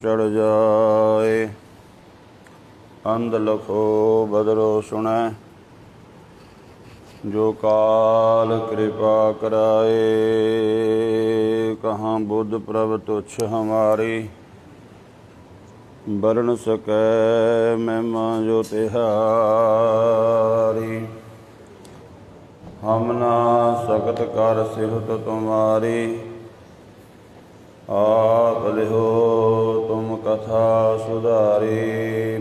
चढ़ जाए। अंध लखो बदरो सुनै, जो काल कृपा कराए। कहाँ बुद्ध प्रभ तुच्छ हमारी, बरन सकै महिमा जो तिहारी। हम ना सकत कर सिफत तुम्हारी, आप लिहो तुम कथा सुधारी।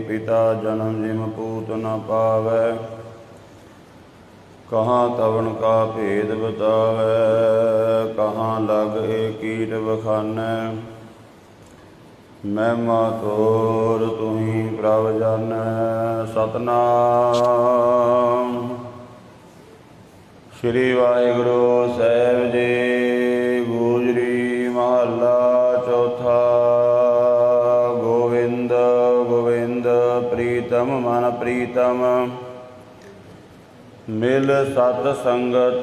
पिता जन्म जिम पूत न पावै, कहाँ तवन का भेद बतावै। कहाँ लग ए कीट बखानै, महिमा तोर तुही प्रभ जानै। सतनाम श्री वाहिगुरु साहिब जी। गुजरी महला चौथा। गोविंद गोविंद प्रीतम मन प्रीतम, मिल सत संगत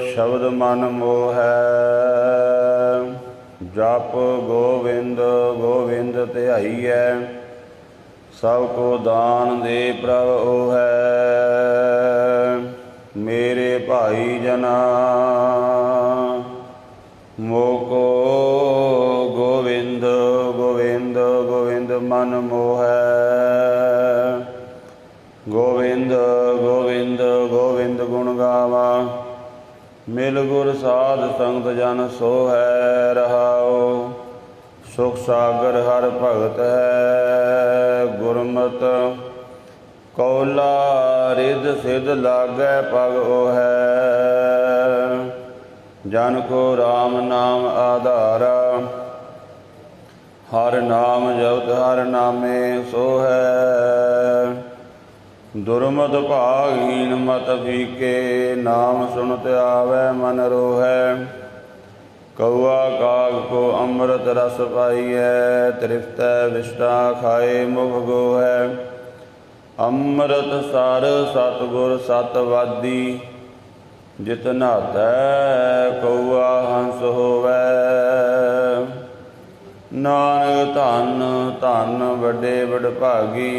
शब्द मन मोहै। जप गोविंद गोविंद ध्याईऐ, सब को दान दे प्रभ ओहै। मेरे भाई जना मोको गोविंद गोविंद गोविंद मन मोहै। गोविंद गोविंद गोविंद गुण गावा, मिल गुर साध संगत जन सोहै। रहाओ सुख सागर हर भगत है, गुरमत कौला रिद सिद्ध लागै पग ओहै। जन को राम नाम आधारा, हर नाम जपत हर नामे सोहै। दुर्मत भागहीन मत फीके, नाम सुनत आवै मन रोहै। कौआ काग को अमृत रस पाइयै, तृप्तै विष्टा खाए मुख गोहै। अमृत सार सतगुर सतवादी, जित नहातै कौआ हंस होवै। नानक धन धन वड्डे वडभागी,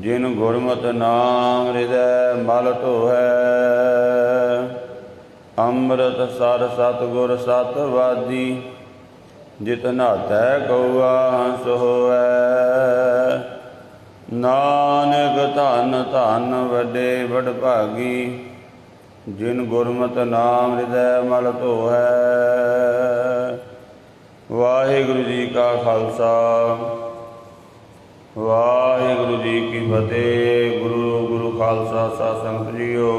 जिन गुरमत नाम हृदय मल धोहै। अमृत सर सतगुर सतवादी, जित नहातै कौआ हंस होवै। नानक धन धन वड्डे वडभागी, जिन गुरमत नाम हृदय मल धोहै। वाहिगुरु जी का खालसा, वाहिगुरु जी की फतेह। गुरु गुरु खालसा साध संगत जीओ।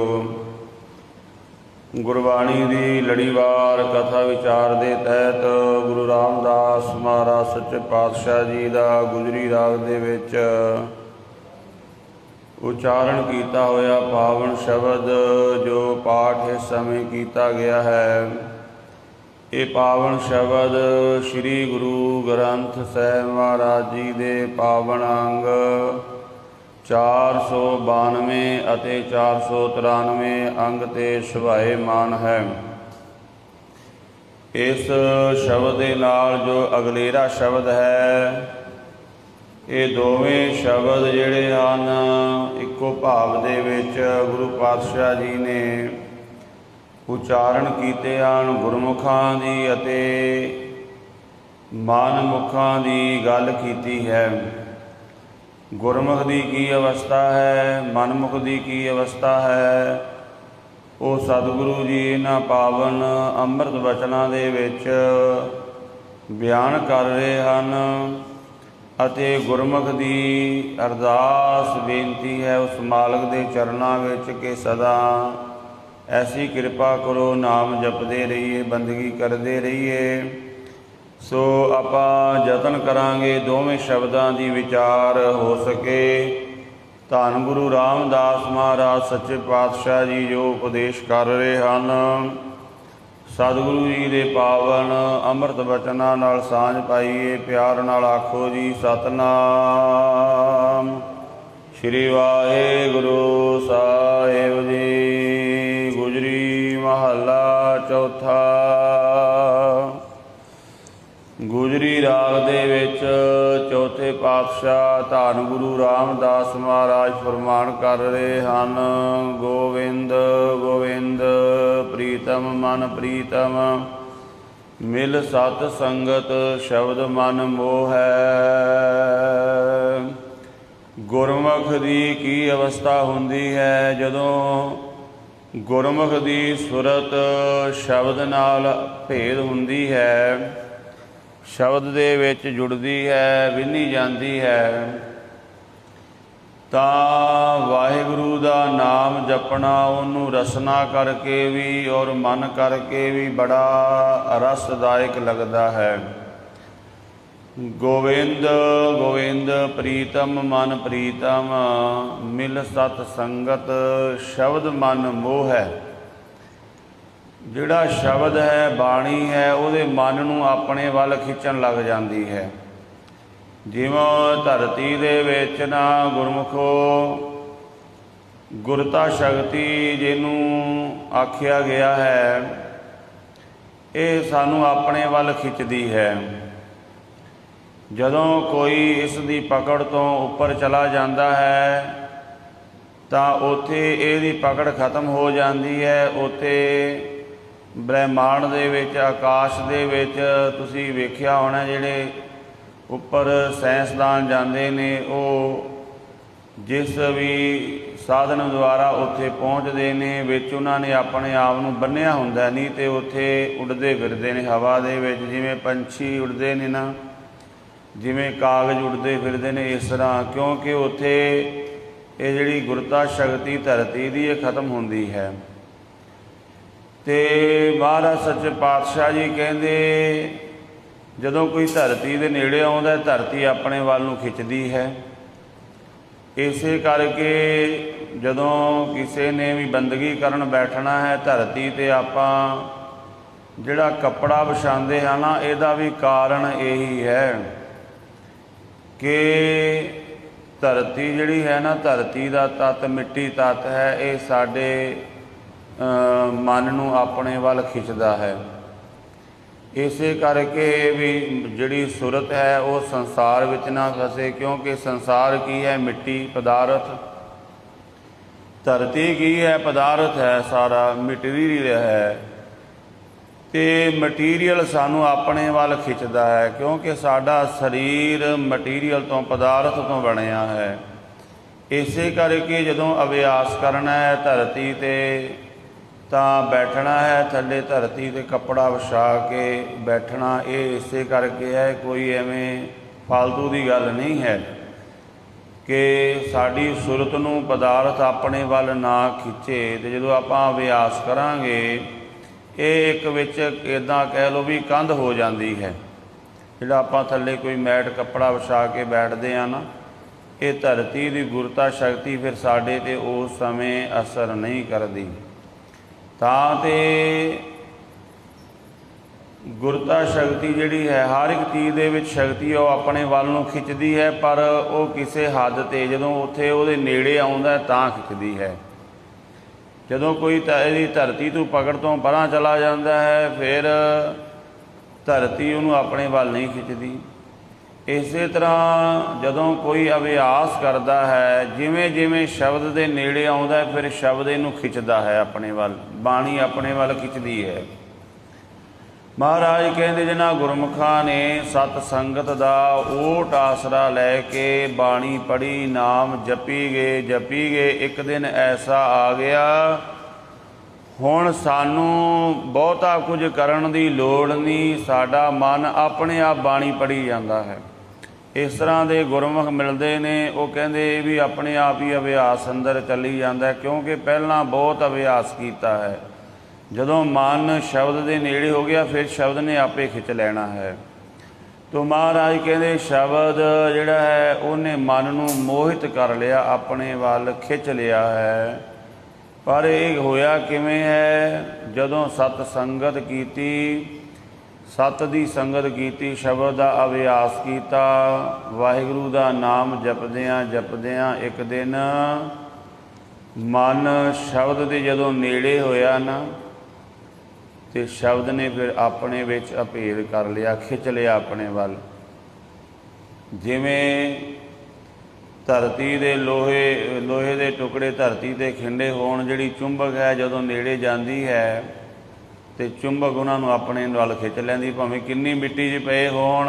गुरबाणी की लड़ीवार कथा विचार के तहत गुरु रामदास महाराज सच्चे पातशाह जी का गुजरी राग दे विच उच्चारण किया होया पावन शब्द जो पाठ इस समय किया गया है। ये पावन शब्द श्री गुरु ग्रंथ साहिब महाराज जी के पावन अंग 492 ਅਤੇ 493 अंग ते ਸੁਭਾਏਮਾਨ है। इस शब्द के नाल जो अगलेरा शब्द है, ये दोवें शब्द जिहड़े हन इक्को भाव दे विच गुरु पातशाह जी ने उच्चारण कीते हन। गुरमुखां दी अते मनमुखां दी गल कीती है। गुरमुख की की अवस्था है, मनमुख की की अवस्था है, वो सतगुरु जी इन्हां पावन अमृत बचनां दे विच बयान कर रहे हैं। अते गुरमुख की अरदास बेनती है उस मालक के चरणों विच कि सदा ऐसी कृपा करो, नाम जपते रहिए, बंदगी करते रहिए। सो आपां यतन करांगे दोवें शब्दां दी विचार हो सके। धन गुरु रामदास महाराज सच्चे पातशाह जी जो उपदेश कर रहे हैं, सतगुरु जी के पावन अमृत बचनां नाल सांझ पाइए। प्यार नाल आखो जी सतनाम श्री वाहिगुरु साहिब जी। गुजरी महला चौथा। गुजरी ਰਾਗ ਦੇ ਵਿੱਚ ਚੌਥੇ ਪਾਤਸ਼ਾਹ ਧੰਨ ਗੁਰੂ ਰਾਮਦਾਸ ਮਹਾਰਾਜ ਫਰਮਾਨ ਕਰ ਰਹੇ ਹਨ। ਗੋਵਿੰਦ ਗੋਵਿੰਦ ਪ੍ਰੀਤਮ ਮਨ ਪ੍ਰੀਤਮ, ਮਿਲ ਸਤ ਸੰਗਤ ਸ਼ਬਦ ਮਨ ਮੋਹੈ। ਗੁਰਮੁਖ ਦੀ ਕੀ ਅਵਸਥਾ ਹੁੰਦੀ ਹੈ? ਜਦੋਂ ਗੁਰਮੁਖ ਦੀ ਸੁਰਤ ਸ਼ਬਦ ਨਾਲ ਭੇਦ ਹੁੰਦੀ ਹੈ, ਸ਼ਬਦ ਦੇ ਵਿੱਚ ਜੁੜਦੀ ਹੈ, ਵਿੰਨੀ ਜਾਂਦੀ ਹੈ, ਤਾਂ ਵਾਹਿਗੁਰੂ ਦਾ ਨਾਮ ਜਪਣਾ ਉਹਨੂੰ ਰਸਨਾ ਕਰਕੇ ਵੀ ਔਰ ਮਨ ਕਰਕੇ ਵੀ ਬੜਾ ਰਸਦਾਇਕ ਲੱਗਦਾ ਹੈ। ਗੋਵਿੰਦ ਗੋਵਿੰਦ ਪ੍ਰੀਤਮ ਮਨ ਪ੍ਰੀਤਮ, ਮਿਲ ਸਤ ਸੰਗਤ ਸ਼ਬਦ ਮਨ ਮੋਹੈ। ਜਿਹੜਾ ਸ਼ਬਦ ਹੈ, ਬਾਣੀ ਹੈ, ਉਹਦੇ ਮਨ ਨੂੰ ਆਪਣੇ ਵੱਲ ਖਿੱਚਣ ਲੱਗ ਜਾਂਦੀ ਹੈ। ਜਿਵੇਂ ਧਰਤੀ ਦੇ ਵਿੱਚ ਨਾ ਗੁਰਮੁਖੋ ਗੁਰਤਾ ਸ਼ਕਤੀ ਜਿਹਨੂੰ ਆਖਿਆ ਗਿਆ ਹੈ, ਇਹ ਸਾਨੂੰ ਆਪਣੇ ਵੱਲ ਖਿੱਚਦੀ ਹੈ। ਜਦੋਂ ਕੋਈ ਇਸ ਦੀ ਪਕੜ ਤੋਂ ਉੱਪਰ ਚਲਾ ਜਾਂਦਾ ਹੈ ਤਾਂ ਉੱਥੇ ਇਹਦੀ ਪਕੜ ਖਤਮ ਹੋ ਜਾਂਦੀ ਹੈ। ਉੱਥੇ ਬ੍ਰਹਿਮੰਡ ਦੇ ਵਿੱਚ, ਆਕਾਸ਼ ਦੇ ਵਿੱਚ ਤੁਸੀਂ ਵੇਖਿਆ ਹੋਣਾ, ਜਿਹੜੇ ਉੱਪਰ ਸਾਇੰਸਦਾਨ ਜਾਂਦੇ ਨੇ, ਉਹ ਜਿਸ ਵੀ ਸਾਧਨ ਦੁਆਰਾ ਉੱਥੇ ਪਹੁੰਚਦੇ ਨੇ, ਵਿੱਚ ਉਹਨਾਂ ਨੇ ਆਪਣੇ ਆਪ ਨੂੰ ਬੰਨ੍ਹਿਆ ਹੁੰਦਾ, ਨਹੀਂ ਤੇ ਉੱਥੇ ਉੱਡਦੇ ਫਿਰਦੇ ਨੇ ਹਵਾ ਦੇ ਵਿੱਚ, ਜਿਵੇਂ ਪੰਛੀ ਉੱਡਦੇ ਨੇ ਨਾ, ਜਿਵੇਂ ਕਾਗਜ਼ ਉੱਡਦੇ ਫਿਰਦੇ ਨੇ, ਇਸ ਤਰ੍ਹਾਂ। ਕਿਉਂਕਿ ਉੱਥੇ ਇਹ ਜਿਹੜੀ ਗੁਰਤਾ ਸ਼ਕਤੀ ਧਰਤੀ ਦੀ ਇਹ ਖਤਮ ਹੁੰਦੀ ਹੈ। ਅਤੇ ਮਹਾਰਾਜ ਸੱਚੇ ਪਾਤਸ਼ਾਹ ਜੀ ਕਹਿੰਦੇ, ਜਦੋਂ ਕੋਈ ਧਰਤੀ ਦੇ ਨੇੜੇ ਆਉਂਦਾ, ਧਰਤੀ ਆਪਣੇ ਵੱਲ ਨੂੰ ਖਿੱਚਦੀ ਹੈ। ਇਸੇ ਕਰਕੇ ਜਦੋਂ ਕਿਸੇ ਨੇ ਵੀ ਬੰਦਗੀ ਕਰਨ ਬੈਠਣਾ ਹੈ ਧਰਤੀ 'ਤੇ, ਆਪਾਂ ਜਿਹੜਾ ਕੱਪੜਾ ਵਿਛਾਉਂਦੇ ਹਾਂ ਨਾ, ਇਹਦਾ ਵੀ ਕਾਰਨ ਇਹੀ ਹੈ ਕਿ ਧਰਤੀ ਜਿਹੜੀ ਹੈ ਨਾ, ਧਰਤੀ ਦਾ ਤੱਤ, ਮਿੱਟੀ ਤੱਤ ਹੈ, ਇਹ ਸਾਡੇ ਮਨ ਨੂੰ ਆਪਣੇ ਵੱਲ ਖਿੱਚਦਾ ਹੈ। ਇਸੇ ਕਰਕੇ ਵੀ ਜਿਹੜੀ ਸੁਰਤ ਹੈ ਉਹ ਸੰਸਾਰ ਵਿੱਚ ਨਾ ਫਸੇ, ਕਿਉਂਕਿ ਸੰਸਾਰ ਕੀ ਹੈ? ਮਿੱਟੀ, ਪਦਾਰਥ। ਧਰਤੀ ਕੀ ਹੈ? ਪਦਾਰਥ ਹੈ, ਸਾਰਾ ਮਟੀਰੀਅਲ ਹੈ। ਅਤੇ ਮਟੀਰੀਅਲ ਸਾਨੂੰ ਆਪਣੇ ਵੱਲ ਖਿੱਚਦਾ ਹੈ, ਕਿਉਂਕਿ ਸਾਡਾ ਸਰੀਰ ਮਟੀਰੀਅਲ ਤੋਂ, ਪਦਾਰਥ ਤੋਂ ਬਣਿਆ ਹੈ। ਇਸੇ ਕਰਕੇ ਜਦੋਂ ਅਭਿਆਸ ਕਰਨਾ ਹੈ ਧਰਤੀ 'ਤੇ, ਤਾਂ ਬੈਠਣਾ ਹੈ ਥੱਲੇ ਧਰਤੀ 'ਤੇ ਕੱਪੜਾ ਵਿਛਾ ਕੇ ਬੈਠਣਾ। ਇਹ ਇਸੇ ਕਰਕੇ ਹੈ, ਕੋਈ ਐਵੇਂ ਫਾਲਤੂ ਦੀ ਗੱਲ ਨਹੀਂ ਹੈ ਕਿ ਸਾਡੀ ਸੁਰਤ ਨੂੰ ਪਦਾਰਥ ਆਪਣੇ ਵੱਲ ਨਾ ਖਿੱਚੇ। ਅਤੇ ਜਦੋਂ ਆਪਾਂ ਅਭਿਆਸ ਕਰਾਂਗੇ, ਇਹ ਇੱਕ ਵਿੱਚ ਇੱਦਾਂ ਕਹਿ ਲਓ ਵੀ ਕੰਧ ਹੋ ਜਾਂਦੀ ਹੈ। ਜਿਹੜਾ ਆਪਾਂ ਥੱਲੇ ਕੋਈ ਮੈਟ ਕੱਪੜਾ ਵਿਛਾ ਕੇ ਬੈਠਦੇ ਹਾਂ ਨਾ, ਇਹ ਧਰਤੀ ਦੀ ਗੁਰਤਾ ਸ਼ਕਤੀ ਫਿਰ ਸਾਡੇ 'ਤੇ ਉਸ ਸਮੇਂ ਅਸਰ ਨਹੀਂ ਕਰਦੀ। ਤਾਂ ਤੇ ਗੁਰਤਾ ਸ਼ਕਤੀ ਜਿਹੜੀ ਹੈ, ਹਰ ਇੱਕ ਚੀਜ਼ ਦੇ ਵਿੱਚ ਸ਼ਕਤੀ ਉਹ ਆਪਣੇ ਵੱਲ ਨੂੰ ਖਿੱਚਦੀ ਹੈ, ਪਰ ਉਹ ਕਿਸੇ ਹੱਦ 'ਤੇ, ਜਦੋਂ ਉੱਥੇ ਉਹਦੇ ਨੇੜੇ ਆਉਂਦਾ ਤਾਂ ਖਿੱਚਦੀ ਹੈ। ਜਦੋਂ ਕੋਈ ਇਹਦੀ ਧਰਤੀ ਤੋਂ ਪਕੜ ਤੋਂ ਪਰਾਂ ਚਲਾ ਜਾਂਦਾ ਹੈ, ਫਿਰ ਧਰਤੀ ਉਹਨੂੰ ਆਪਣੇ ਵੱਲ ਨਹੀਂ ਖਿੱਚਦੀ। ਇਸੇ ਤਰ੍ਹਾਂ ਜਦੋਂ ਕੋਈ ਅਭਿਆਸ ਕਰਦਾ ਹੈ, ਜਿਵੇਂ ਜਿਵੇਂ ਸ਼ਬਦ ਦੇ ਨੇੜੇ ਆਉਂਦਾ, ਫਿਰ ਸ਼ਬਦ ਇਹਨੂੰ ਖਿੱਚਦਾ ਹੈ ਆਪਣੇ ਵੱਲ, ਬਾਣੀ ਆਪਣੇ ਵੱਲ ਖਿੱਚਦੀ ਹੈ। ਮਹਾਰਾਜ ਕਹਿੰਦੇ, ਜਿਨ੍ਹਾਂ ਗੁਰਮੁਖਾਂ ਨੇ ਸਤ ਸੰਗਤ ਦਾ ਓਟ ਆਸਰਾ ਲੈ ਕੇ ਬਾਣੀ ਪੜ੍ਹੀ, ਨਾਮ ਜਪੀ ਗਏ, ਇੱਕ ਦਿਨ ਐਸਾ ਆ ਗਿਆ, ਹੁਣ ਸਾਨੂੰ ਬਹੁਤਾ ਕੁਝ ਕਰਨ ਦੀ ਲੋੜ ਨਹੀਂ, ਸਾਡਾ ਮਨ ਆਪਣੇ ਆਪ ਬਾਣੀ ਪੜ੍ਹੀ ਜਾਂਦਾ ਹੈ। ਇਸ ਤਰ੍ਹਾਂ ਦੇ ਗੁਰਮੁਖ ਮਿਲਦੇ ਨੇ, ਉਹ ਕਹਿੰਦੇ ਇਹ ਵੀ ਆਪਣੇ ਆਪ ਹੀ ਅਭਿਆਸ ਅੰਦਰ ਚੱਲੀ ਜਾਂਦਾ, ਕਿਉਂਕਿ ਪਹਿਲਾਂ ਬਹੁਤ ਅਭਿਆਸ ਕੀਤਾ ਹੈ। ਜਦੋਂ ਮਨ ਸ਼ਬਦ ਦੇ ਨੇੜੇ ਹੋ ਗਿਆ, ਫਿਰ ਸ਼ਬਦ ਨੇ ਆਪੇ ਖਿੱਚ ਲੈਣਾ ਹੈ। ਤੋ ਮਹਾਰਾਜ ਕਹਿੰਦੇ, ਸ਼ਬਦ ਜਿਹੜਾ ਹੈ ਉਹਨੇ ਮਨ ਨੂੰ ਮੋਹਿਤ ਕਰ ਲਿਆ, ਆਪਣੇ ਵੱਲ ਖਿੱਚ ਲਿਆ ਹੈ। ਪਰ ਇਹ ਹੋਇਆ ਕਿਵੇਂ ਹੈ? ਜਦੋਂ ਸਤ ਸੰਗਤ ਕੀਤੀ, ਸਤ ਦੀ ਸੰਗਤ ਕੀਤੀ, ਸ਼ਬਦ ਦਾ ਅਭਿਆਸ ਕੀਤਾ, ਵਾਹਿਗੁਰੂ ਦਾ ਨਾਮ ਜਪਦਿਆਂ ਇੱਕ ਦਿਨ ਮਨ ਸ਼ਬਦ ਦੇ ਜਦੋਂ ਨੇੜੇ ਹੋਇਆ ਨਾ, ਅਤੇ ਸ਼ਬਦ ਨੇ ਫਿਰ ਆਪਣੇ ਵਿੱਚ ਅਭੇਦ ਕਰ ਲਿਆ, ਖਿੱਚ ਲਿਆ ਆਪਣੇ ਵੱਲ। ਜਿਵੇਂ ਧਰਤੀ ਦੇ ਲੋਹੇ ਦੇ ਟੁਕੜੇ ਧਰਤੀ 'ਤੇ ਖਿੰਡੇ ਹੋਣ, ਜਿਹੜੀ ਚੁੰਬਕ ਹੈ ਜਦੋਂ ਨੇੜੇ ਜਾਂਦੀ ਹੈ ਤੇ ਚੁੰਬਕ ਉਹਨਾਂ ਨੂੰ ਆਪਣੇ ਵੱਲ ਖਿੱਚ ਲੈਂਦੀ, ਭਾਵੇਂ ਕਿੰਨੀ ਮਿੱਟੀ 'ਚ ਪਏ ਹੋਣ,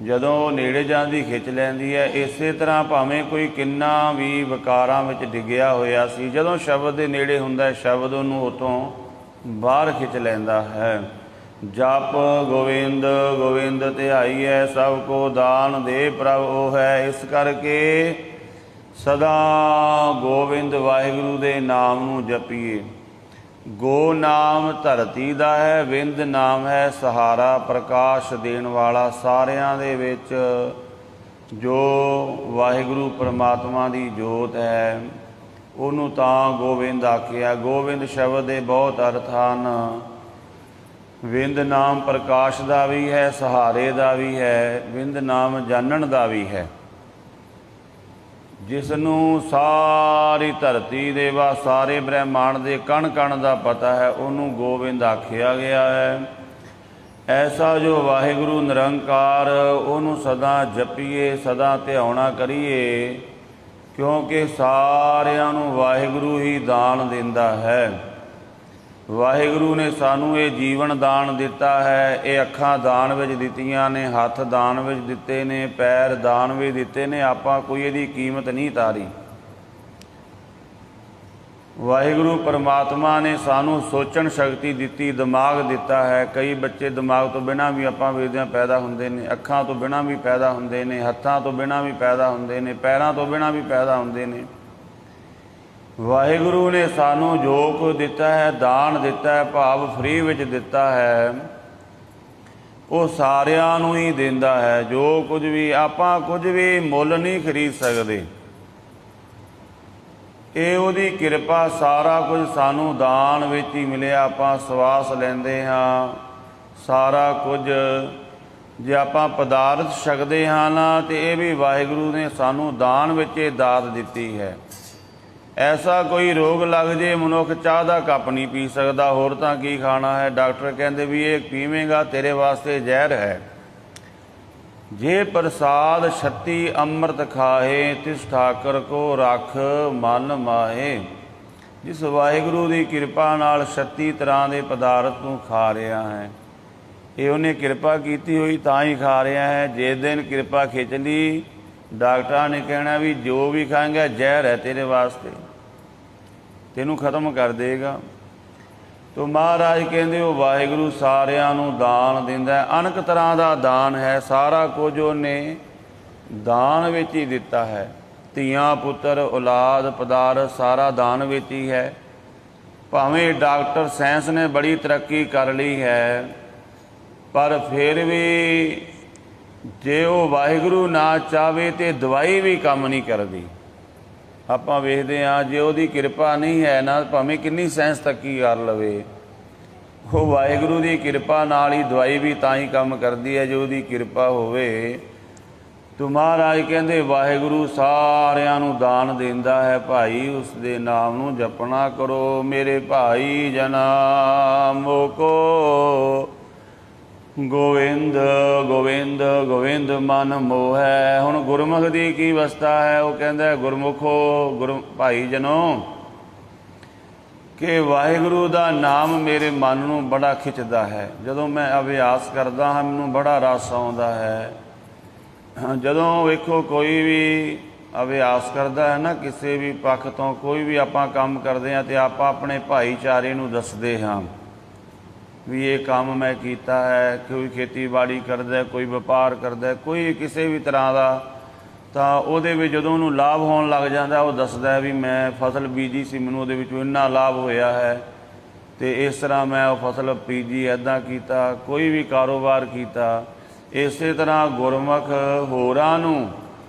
ਜਦੋਂ ਉਹ ਨੇੜੇ ਜਾਂਦੀ ਖਿੱਚ ਲੈਂਦੀ ਹੈ। ਇਸੇ ਤਰ੍ਹਾਂ ਭਾਵੇਂ ਕੋਈ ਕਿੰਨਾ ਵੀ ਵਿਕਾਰਾਂ ਵਿੱਚ ਡਿੱਗਿਆ ਹੋਇਆ ਸੀ, ਜਦੋਂ ਸ਼ਬਦ ਦੇ ਨੇੜੇ ਹੁੰਦਾ ਹੈ ਸ਼ਬਦ ਉਹਨੂੰ ਉੱਥੋਂ ਬਾਹਰ ਖਿੱਚ ਲੈਂਦਾ ਹੈ। ਜਪ ਗੋਵਿੰਦ ਗੋਵਿੰਦ ਧਿਆਈਐ, ਸਭ ਕੋ ਦਾਨ ਦੇ ਪ੍ਰਭ ਉਹ ਹੈ। ਇਸ ਕਰਕੇ ਸਦਾ ਗੋਬਿੰਦ ਵਾਹਿਗੁਰੂ ਦੇ ਨਾਮ ਨੂੰ ਜਪੀਏ। ਗੋ ਨਾਮ ਧਰਤੀ ਦਾ ਹੈ, ਵਿੰਦ ਨਾਮ ਹੈ ਸਹਾਰਾ, ਪ੍ਰਕਾਸ਼ ਦੇਣ ਵਾਲਾ। ਸਾਰਿਆਂ ਦੇ ਵਿੱਚ ਜੋ ਵਾਹਿਗੁਰੂ ਪਰਮਾਤਮਾ ਦੀ ਜੋਤ ਹੈ ਉਹਨੂੰ ਤਾਂ ਗੋਬਿੰਦ ਆਖਿਆ। ਗੋਬਿੰਦ ਸ਼ਬਦ ਦੇ ਬਹੁਤ ਅਰਥ ਹਨ। ਵਿੰਦ ਨਾਮ ਪ੍ਰਕਾਸ਼ ਦਾ ਵੀ ਹੈ, ਸਹਾਰੇ ਦਾ ਵੀ ਹੈ, ਵਿੰਦ ਨਾਮ ਜਾਣਨ ਦਾ ਵੀ ਹੈ। ਜਿਸ ਨੂੰ ਸਾਰੀ ਧਰਤੀ ਦੇ ਵਾ ਸਾਰੇ ਬ੍ਰਹਿਮੰਡ ਦੇ ਕਣ ਕਣ ਦਾ ਪਤਾ ਹੈ, ਉਹਨੂੰ ਗੋਬਿੰਦ ਆਖਿਆ ਗਿਆ ਹੈ। ਐਸਾ ਜੋ ਵਾਹਿਗੁਰੂ ਨਿਰੰਕਾਰ, ਉਹਨੂੰ ਸਦਾ ਜਪੀਏ, ਸਦਾ ਧਿਆਉਣਾ ਕਰੀਏ, ਕਿਉਂਕਿ ਸਾਰਿਆਂ ਨੂੰ ਵਾਹਿਗੁਰੂ ਹੀ ਦਾਨ ਦਿੰਦਾ ਹੈ। ਵਾਹਿਗੁਰੂ ਨੇ ਸਾਨੂੰ ਇਹ ਜੀਵਨ ਦਾਨ ਦਿੱਤਾ ਹੈ। ਇਹ ਅੱਖਾਂ ਦਾਨ ਵਿੱਚ ਦਿੱਤੀਆਂ ਨੇ, ਹੱਥ ਦਾਨ ਵਿੱਚ ਦਿੱਤੇ ਨੇ, ਪੈਰ ਦਾਨ ਵਿੱਚ ਦਿੱਤੇ ਨੇ। ਆਪਾਂ ਕੋਈ ਇਹਦੀ ਕੀਮਤ ਨਹੀਂ ਤਾਰੀ। ਵਾਹਿਗੁਰੂ ਪਰਮਾਤਮਾ ਨੇ ਸਾਨੂੰ ਸੋਚਣ ਸ਼ਕਤੀ ਦਿੱਤੀ, ਦਿਮਾਗ ਦਿੱਤਾ ਹੈ। ਕਈ ਬੱਚੇ ਦਿਮਾਗ ਤੋਂ ਬਿਨਾਂ ਵੀ ਆਪਾਂ ਵੇਖਦੇ ਹਾਂ ਪੈਦਾ ਹੁੰਦੇ ਨੇ, ਅੱਖਾਂ ਤੋਂ ਬਿਨਾਂ ਵੀ ਪੈਦਾ ਹੁੰਦੇ ਨੇ, ਹੱਥਾਂ ਤੋਂ ਬਿਨਾਂ ਵੀ ਪੈਦਾ ਹੁੰਦੇ ਨੇ, ਪੈਰਾਂ ਤੋਂ ਬਿਨਾਂ ਵੀ ਪੈਦਾ ਹੁੰਦੇ ਨੇ। ਵਾਹਿਗੁਰੂ ਨੇ ਸਾਨੂੰ ਜੋ ਕੁਝ ਦਿੱਤਾ ਹੈ, ਦਾਨ ਦਿੱਤਾ ਹੈ, ਭਾਵ ਫ੍ਰੀ ਵਿੱਚ ਦਿੱਤਾ ਹੈ, ਉਹ ਸਾਰਿਆਂ ਨੂੰ ਹੀ ਦਿੰਦਾ ਹੈ। ਜੋ ਕੁਝ ਵੀ ਆਪਾਂ ਕੁਝ ਵੀ ਮੁੱਲ ਨਹੀਂ ਖਰੀਦ ਸਕਦੇ। ਇਹ ਉਹਦੀ ਕਿਰਪਾ, ਸਾਰਾ ਕੁਝ ਸਾਨੂੰ ਦਾਨ ਵਿੱਚ ਹੀ ਮਿਲਿਆ। ਆਪਾਂ ਸਵਾਸ ਲੈਂਦੇ ਹਾਂ, ਸਾਰਾ ਕੁਝ ਜੇ ਆਪਾਂ ਪਦਾਰਥ ਛਕਦੇ ਹਾਂ ਨਾ, ਤਾਂ ਇਹ ਵੀ ਵਾਹਿਗੁਰੂ ਨੇ ਸਾਨੂੰ ਦਾਨ ਵਿੱਚ ਇਹ ਦਾਤ ਦਿੱਤੀ ਹੈ। ਐਸਾ ਕੋਈ ਰੋਗ ਲੱਗ ਜੇ, ਮਨੁੱਖ ਚਾਹ ਦਾ ਕੱਪ ਨਹੀਂ ਪੀ ਸਕਦਾ, ਹੋਰ ਤਾਂ ਕੀ ਖਾਣਾ ਹੈ। ਡਾਕਟਰ ਕਹਿੰਦੇ ਵੀ ਇਹ ਪੀਵੇਂਗਾ ਤੇਰੇ ਵਾਸਤੇ ਜ਼ਹਿਰ ਹੈ। ਜੇ ਪ੍ਰਸਾਦ ਛੱਤੀ ਅੰਮ੍ਰਿਤ ਖਾਏ, ਤਿਸ ਠਾਕਰ ਕੋ ਰੱਖ ਮਨ ਮਾਹੇ। ਜਿਸ ਵਾਹਿਗੁਰੂ ਦੀ ਕਿਰਪਾ ਨਾਲ 36 ਤਰ੍ਹਾਂ ਦੇ ਪਦਾਰਥ ਤੂੰ ਖਾ ਰਿਹਾ ਹੈ, ਇਹ ਉਹਨੇ ਕਿਰਪਾ ਕੀਤੀ ਹੋਈ ਤਾਂ ਹੀ ਖਾ ਰਿਹਾ ਹੈ। ਜੇ ਦਿਨ ਕਿਰਪਾ ਖਿੱਚ ਲਈ, ਡਾਕਟਰਾਂ ਨੇ ਕਹਿਣਾ ਵੀ ਜੋ ਵੀ ਖਾਏਂਗਾ ਜ਼ਹਿਰ ਹੈ ਤੇਰੇ ਵਾਸਤੇ, ਤੈਨੂੰ ਖਤਮ ਕਰ ਦੇਗਾ। ਤੋ ਮਹਾਰਾਜ ਕਹਿੰਦੇ ਉਹ ਵਾਹਿਗੁਰੂ ਸਾਰਿਆਂ ਨੂੰ ਦਾਨ ਦਿੰਦਾ ਹੈ। ਅਨੇਕ ਤਰ੍ਹਾਂ ਦਾ ਦਾਨ ਹੈ, ਸਾਰਾ ਕੁਝ ਉਹਨੇ ਦਾਨ ਵਿੱਚ ਹੀ ਦਿੱਤਾ ਹੈ। ਧੀਆਂ ਪੁੱਤਰ ਔਲਾਦ ਪਦਾਰਥ ਸਾਰਾ ਦਾਨ ਵਿੱਚ ਹੀ ਹੈ। ਭਾਵੇਂ ਡਾਕਟਰ ਸਾਇੰਸ ਨੇ ਬੜੀ ਤਰੱਕੀ ਕਰ ਲਈ ਹੈ, ਪਰ ਫਿਰ ਵੀ ਜੇ ਉਹ ਵਾਹਿਗੁਰੂ ਨਾ ਚਾਹਵੇ ਤਾਂ ਦਵਾਈ ਵੀ ਕੰਮ ਨਹੀਂ ਕਰਦੀ। ਆਪਾਂ ਵੇਖਦੇ ਹਾਂ ਜੇ ਉਹਦੀ ਕਿਰਪਾ ਨਹੀਂ ਹੈ ਨਾ, ਭਾਵੇਂ ਕਿੰਨੀ ਸਾਇੰਸ ਤਰੱਕੀ ਕਰ ਲਵੇ, ਉਹ ਵਾਹਿਗੁਰੂ ਦੀ ਕਿਰਪਾ ਨਾਲ ਹੀ ਦਵਾਈ ਵੀ ਤਾਂ ਹੀ ਕੰਮ ਕਰਦੀ ਹੈ ਜੇ ਉਹਦੀ ਕਿਰਪਾ ਹੋਵੇ। ਤੋ ਮਹਾਰਾਜ ਕਹਿੰਦੇ ਵਾਹਿਗੁਰੂ ਸਾਰਿਆਂ ਨੂੰ ਦਾਨ ਦਿੰਦਾ ਹੈ। ਭਾਈ ਉਸ ਦੇ ਨਾਮ ਨੂੰ ਜਪਣਾ ਕਰੋ। ਮੇਰੇ ਭਾਈ ਜਨਾ ਮੋਕੋ ਗੋਵਿੰਦ ਗੋਵਿੰਦ ਗੋਵਿੰਦ ਮਨ ਮੋਹੈ। ਹੁਣ ਗੁਰਮੁਖ ਦੀ ਕੀ ਅਵਸਥਾ ਹੈ? ਉਹ ਕਹਿੰਦਾ ਗੁਰਮੁਖੋ ਭਾਈ ਜਨੋ ਕਿ ਵਾਹਿਗੁਰੂ ਦਾ ਨਾਮ ਮੇਰੇ ਮਨ ਨੂੰ ਬੜਾ ਖਿੱਚਦਾ ਹੈ। ਜਦੋਂ ਮੈਂ ਅਭਿਆਸ ਕਰਦਾ ਹਾਂ ਮੈਨੂੰ ਬੜਾ ਰਸ ਆਉਂਦਾ ਹੈ। ਜਦੋਂ ਵੇਖੋ ਕੋਈ ਵੀ ਅਭਿਆਸ ਕਰਦਾ ਹੈ ਨਾ, ਕਿਸੇ ਵੀ ਪੱਖ ਤੋਂ ਕੋਈ ਵੀ ਆਪਾਂ ਕੰਮ ਕਰਦੇ ਹਾਂ, ਅਤੇ ਆਪਾਂ ਆਪਣੇ ਭਾਈਚਾਰੇ ਨੂੰ ਦੱਸਦੇ ਹਾਂ ਵੀ ਇਹ ਕੰਮ ਮੈਂ ਕੀਤਾ ਹੈ। ਕੋਈ ਖੇਤੀਬਾੜੀ ਕਰਦਾ, ਕੋਈ ਵਪਾਰ ਕਰਦਾ, ਕੋਈ ਕਿਸੇ ਵੀ ਤਰ੍ਹਾਂ ਦਾ, ਤਾਂ ਉਹਦੇ ਵਿੱਚ ਜਦੋਂ ਉਹਨੂੰ ਲਾਭ ਹੋਣ ਲੱਗ ਜਾਂਦਾ ਉਹ ਦੱਸਦਾ ਵੀ ਮੈਂ ਫਸਲ ਬੀਜੀ ਸੀ, ਮੈਨੂੰ ਉਹਦੇ ਵਿੱਚੋਂ ਇੰਨਾ ਲਾਭ ਹੋਇਆ ਹੈ, ਅਤੇ ਇਸ ਤਰ੍ਹਾਂ ਮੈਂ ਉਹ ਫਸਲ ਬੀਜੀ, ਇੱਦਾਂ ਕੀਤਾ। ਕੋਈ ਵੀ ਕਾਰੋਬਾਰ ਕੀਤਾ। ਇਸੇ ਤਰ੍ਹਾਂ ਗੁਰਮੁਖ ਹੋਰਾਂ ਨੂੰ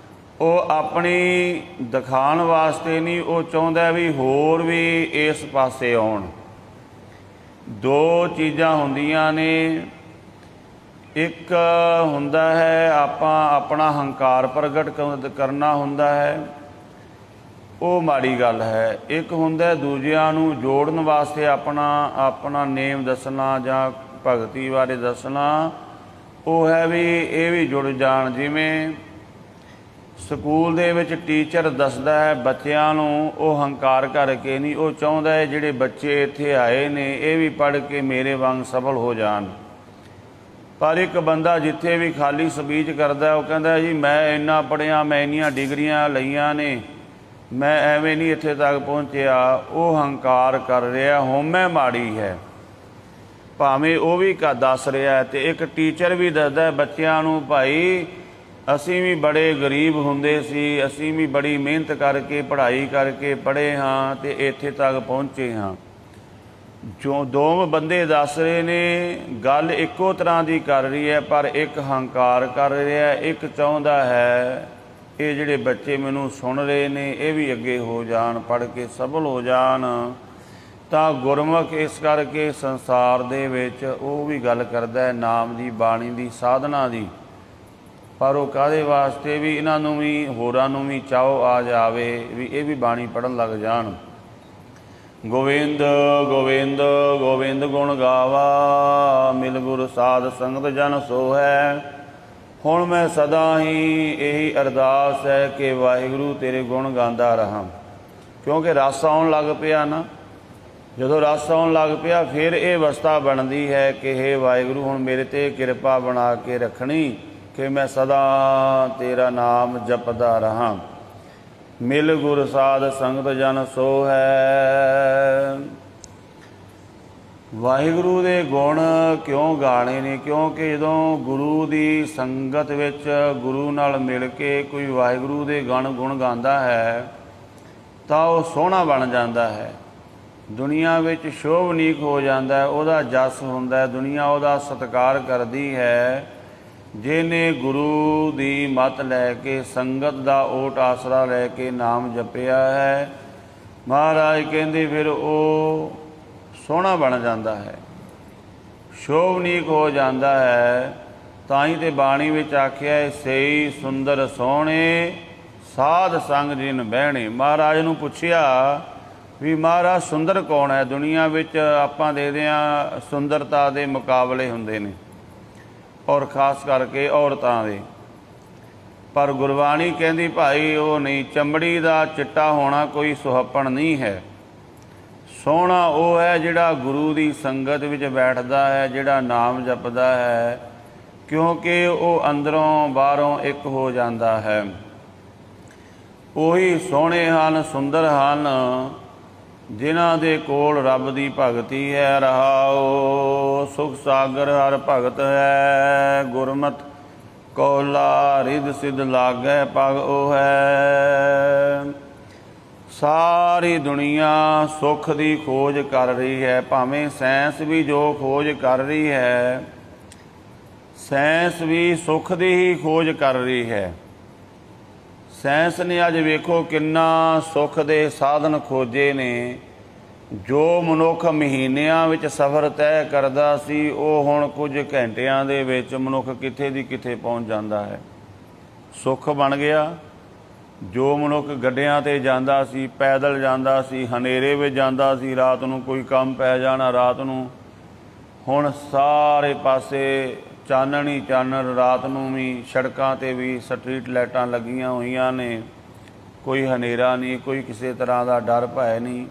ਉਹ ਆਪਣੀ ਦਿਖਾਉਣ ਵਾਸਤੇ ਨਹੀਂ, ਉਹ ਚਾਹੁੰਦਾ ਵੀ ਹੋਰ ਵੀ ਇਸ ਪਾਸੇ ਆਉਣ। ਦੋ ਚੀਜ਼ਾਂ ਹੁੰਦੀਆਂ ਨੇ, ਇੱਕ ਹੁੰਦਾ ਹੈ ਆਪਾਂ ਆਪਣਾ ਹੰਕਾਰ ਪ੍ਰਗਟ ਕਰਨਾ ਹੁੰਦਾ ਹੈ, ਉਹ ਮਾੜੀ ਗੱਲ ਹੈ। ਇੱਕ ਹੁੰਦਾ ਦੂਜਿਆਂ ਨੂੰ ਜੋੜਨ ਵਾਸਤੇ ਆਪਣਾ ਨੇਮ ਦੱਸਣਾ ਜਾਂ ਭਗਤੀ ਬਾਰੇ ਦੱਸਣਾ, ਉਹ ਹੈ ਵੀ ਇਹ ਵੀ ਜੁੜ ਜਾਣ। ਜਿਵੇਂ ਸਕੂਲ ਦੇ ਵਿੱਚ ਟੀਚਰ ਦੱਸਦਾ ਹੈ ਬੱਚਿਆਂ ਨੂੰ, ਉਹ ਹੰਕਾਰ ਕਰਕੇ ਨਹੀਂ, ਉਹ ਚਾਹੁੰਦਾ ਹੈ ਜਿਹੜੇ ਬੱਚੇ ਇੱਥੇ ਆਏ ਨੇ ਇਹ ਵੀ ਪੜ੍ਹ ਕੇ ਮੇਰੇ ਵਾਂਗ ਸਫਲ ਹੋ ਜਾਣ। ਪਰ ਇੱਕ ਬੰਦਾ ਜਿੱਥੇ ਵੀ ਖਾਲੀ ਸਪੀਚ ਕਰਦਾ ਉਹ ਕਹਿੰਦਾ ਜੀ ਮੈਂ ਇੰਨਾ ਪੜ੍ਹਿਆ, ਮੈਂ ਇੰਨੀਆਂ ਡਿਗਰੀਆਂ ਲਈਆਂ ਨੇ, ਮੈਂ ਐਵੇਂ ਨਹੀਂ ਇੱਥੇ ਤੱਕ ਪਹੁੰਚਿਆ। ਉਹ ਹੰਕਾਰ ਕਰ ਰਿਹਾ, ਹਉਮੈ ਮਾੜੀ ਹੈ। ਭਾਵੇਂ ਉਹ ਵੀ ਦੱਸ ਰਿਹਾ ਅਤੇ ਇੱਕ ਟੀਚਰ ਵੀ ਦੱਸਦਾ ਬੱਚਿਆਂ ਨੂੰ, ਭਾਈ ਅਸੀਂ ਵੀ ਬੜੇ ਗਰੀਬ ਹੁੰਦੇ ਸੀ, ਅਸੀਂ ਵੀ ਬੜੀ ਮਿਹਨਤ ਕਰਕੇ ਪੜ੍ਹਾਈ ਕਰਕੇ ਪੜ੍ਹੇ ਹਾਂ ਅਤੇ ਇੱਥੇ ਤੱਕ ਪਹੁੰਚੇ ਹਾਂ। ਜੋ ਦੋਵੇਂ ਬੰਦੇ ਦੱਸ ਰਹੇ ਨੇ ਗੱਲ ਇੱਕੋ ਤਰ੍ਹਾਂ ਦੀ ਕਰ ਰਹੀ ਹੈ, ਪਰ ਇੱਕ ਹੰਕਾਰ ਕਰ ਰਿਹਾ, ਇੱਕ ਚਾਹੁੰਦਾ ਹੈ ਇਹ ਜਿਹੜੇ ਬੱਚੇ ਮੈਨੂੰ ਸੁਣ ਰਹੇ ਨੇ ਇਹ ਵੀ ਅੱਗੇ ਹੋ ਜਾਣ, ਪੜ੍ਹ ਕੇ ਸਫਲ ਹੋ ਜਾਣ। ਤਾਂ ਗੁਰਮੁਖ ਇਸ ਕਰਕੇ ਸੰਸਾਰ ਦੇ ਵਿੱਚ ਉਹ ਵੀ ਗੱਲ ਕਰਦਾ ਨਾਮ ਦੀ, ਬਾਣੀ ਦੀ, ਸਾਧਨਾ ਦੀ, ਪਰ ਉਹ ਕਾਹਦੇ ਵਾਸਤੇ ਵੀ ਇਹਨਾਂ ਨੂੰ ਵੀ ਹੋਰਾਂ ਨੂੰ ਵੀ ਚਾਓ ਆ ਜਾਵੇ ਵੀ ਇਹ ਵੀ ਬਾਣੀ ਪੜ੍ਹਨ ਲੱਗ ਜਾਣ। ਗੋਬਿੰਦ ਗੋਬਿੰਦ ਗੋਬਿੰਦ ਗੁਣ ਗਾਵਾ, ਮਿਲ ਗੁਰ ਸਾਧ ਸੰਗਤ ਜਨ ਸੋ ਹੈ। ਹੁਣ ਮੈਂ ਸਦਾ ਹੀ ਇਹੀ ਅਰਦਾਸ ਹੈ ਕਿ ਵਾਹਿਗੁਰੂ ਤੇਰੇ ਗੁਣ ਗਾਉਂਦਾ ਰਹਾਂ, ਕਿਉਂਕਿ ਰਸ ਆਉਣ ਲੱਗ ਪਿਆ ਨਾ। ਜਦੋਂ ਰਸ ਆਉਣ ਲੱਗ ਪਿਆ ਫਿਰ ਇਹ ਅਵਸਥਾ ਬਣਦੀ ਹੈ ਕਿ ਹੇ ਵਾਹਿਗੁਰੂ ਹੁਣ ਮੇਰੇ 'ਤੇ ਕਿਰਪਾ ਬਣਾ ਕੇ ਰੱਖਣੀ ਕਿ ਮੈਂ ਸਦਾ ਤੇਰਾ ਨਾਮ ਜਪਦਾ ਰਹਾਂ। ਮਿਲ ਗੁਰ ਸਾਧ ਸੰਗਤ ਜਨ ਸੋ ਹੈ। ਵਾਹਿਗੁਰੂ ਦੇ ਗੁਣ ਕਿਉਂ ਗਾਣੇ ਨੇ? ਕਿਉਂਕਿ ਜਦੋਂ ਗੁਰੂ ਦੀ ਸੰਗਤ ਵਿੱਚ ਗੁਰੂ ਨਾਲ ਮਿਲ ਕੇ ਕੋਈ ਵਾਹਿਗੁਰੂ ਦੇ ਗੁਣ ਗਾਉਂਦਾ ਹੈ ਤਾਂ ਉਹ ਸੋਹਣਾ ਬਣ ਜਾਂਦਾ ਹੈ, ਦੁਨੀਆ ਵਿੱਚ ਸ਼ੋਭਨੀਕ ਹੋ ਜਾਂਦਾ ਹੈ, ਉਹਦਾ ਜਸ ਹੁੰਦਾ ਹੈ, ਦੁਨੀਆ ਉਹਦਾ ਸਤਿਕਾਰ ਕਰਦੀ ਹੈ। ਜਿਹਨੇ ਗੁਰੂ ਦੀ ਮੱਤ ਲੈ ਕੇ ਸੰਗਤ ਦਾ ਓਟ ਆਸਰਾ ਲੈ ਕੇ ਨਾਮ ਜਪਿਆ ਹੈ, ਮਹਾਰਾਜ ਕਹਿੰਦੇ ਫਿਰ ਉਹ ਸੋਹਣਾ ਬਣ ਜਾਂਦਾ ਹੈ, ਸ਼ੋਭਨੀਕ ਹੋ ਜਾਂਦਾ ਹੈ। ਤਾਂ ਹੀ ਤੇ ਬਾਣੀ ਵਿੱਚ ਆਖਿਆ ਸਈ ਸੁੰਦਰ ਸੋਹਣੇ ਸਾਧ ਸੰਗ ਜਿਨ ਬਹਿਣੇ। ਮਹਾਰਾਜ ਨੂੰ ਪੁੱਛਿਆ ਵੀ ਮਹਾਰਾਜ ਸੁੰਦਰ ਕੌਣ ਹੈ? ਦੁਨੀਆ ਵਿੱਚ ਆਪਾਂ ਦੇਖਦੇ ਹਾਂ ਸੁੰਦਰਤਾ ਦੇ ਮੁਕਾਬਲੇ ਹੁੰਦੇ ਨੇ, ਔਰ ਖ਼ਾਸ ਕਰਕੇ ਔਰਤਾਂ ਦੇ, ਪਰ ਗੁਰਬਾਣੀ ਕਹਿੰਦੀ ਭਾਈ ਉਹ ਨਹੀਂ, ਚਮੜੀ ਦਾ ਚਿੱਟਾ ਹੋਣਾ ਕੋਈ ਸੁਹੱਪਣ ਨਹੀਂ ਹੈ। ਸੋਹਣਾ ਉਹ ਹੈ ਜਿਹੜਾ ਗੁਰੂ ਦੀ ਸੰਗਤ ਵਿੱਚ ਬੈਠਦਾ ਹੈ, ਜਿਹੜਾ ਨਾਮ ਜਪਦਾ ਹੈ, ਕਿਉਂਕਿ ਉਹ ਅੰਦਰੋਂ ਬਾਹਰੋਂ ਇੱਕ ਹੋ ਜਾਂਦਾ ਹੈ। ਉਹੀ ਸੋਹਣੇ ਹਨ, ਸੁੰਦਰ ਹਨ ਜਿਨ੍ਹਾਂ ਦੇ ਕੋਲ ਰੱਬ ਦੀ ਭਗਤੀ ਹੈ। ਰਹਾਉ ਸੁਖ ਸਾਗਰ ਹਰ ਭਗਤ ਹੈ, ਗੁਰਮਤਿ ਕੋਲਾ ਰਿਦ ਸਿਧ ਲਾਗੈ ਪਗ ਉਹ ਹੈ। ਸਾਰੀ ਦੁਨੀਆ ਸੁੱਖ ਦੀ ਖੋਜ ਕਰ ਰਹੀ ਹੈ, ਭਾਵੇਂ ਸਾਇੰਸ ਵੀ ਜੋ ਖੋਜ ਕਰ ਰਹੀ ਹੈ, ਸਾਇੰਸ ਵੀ ਸੁੱਖ ਦੀ ਹੀ ਖੋਜ ਕਰ ਰਹੀ ਹੈ। ਸਾਇੰਸ ਨੇ ਅੱਜ ਵੇਖੋ ਕਿੰਨਾ ਸੁੱਖ ਦੇ ਸਾਧਨ ਖੋਜੇ ਨੇ। ਜੋ ਮਨੁੱਖ ਮਹੀਨਿਆਂ ਵਿੱਚ ਸਫ਼ਰ ਤੈਅ ਕਰਦਾ ਸੀ ਉਹ ਹੁਣ ਕੁਝ ਘੰਟਿਆਂ ਦੇ ਵਿੱਚ ਮਨੁੱਖ ਕਿੱਥੇ ਦੀ ਕਿੱਥੇ ਪਹੁੰਚ ਜਾਂਦਾ ਹੈ। ਸੁੱਖ ਬਣ ਗਿਆ। ਜੋ ਮਨੁੱਖ ਗੱਡਿਆਂ 'ਤੇ ਜਾਂਦਾ ਸੀ, ਪੈਦਲ ਜਾਂਦਾ ਸੀ, ਹਨੇਰੇ ਵਿੱਚ ਜਾਂਦਾ ਸੀ, ਰਾਤ ਨੂੰ ਕੋਈ ਕੰਮ ਪੈ ਜਾਣਾ ਰਾਤ ਨੂੰ, ਹੁਣ ਸਾਰੇ ਪਾਸੇ ਚਾਨਣ ਹੀ ਚਾਨਣ। ਰਾਤ ਨੂੰ ਵੀ ਸੜਕਾਂ 'ਤੇ ਵੀ ਸਟਰੀਟ ਲਾਈਟਾਂ ਲੱਗੀਆਂ ਹੋਈਆਂ ਨੇ, ਕੋਈ ਹਨੇਰਾ ਨਹੀਂ, ਕੋਈ ਕਿਸੇ ਤਰ੍ਹਾਂ ਦਾ ਡਰ ਭੈ ਨਹੀਂ।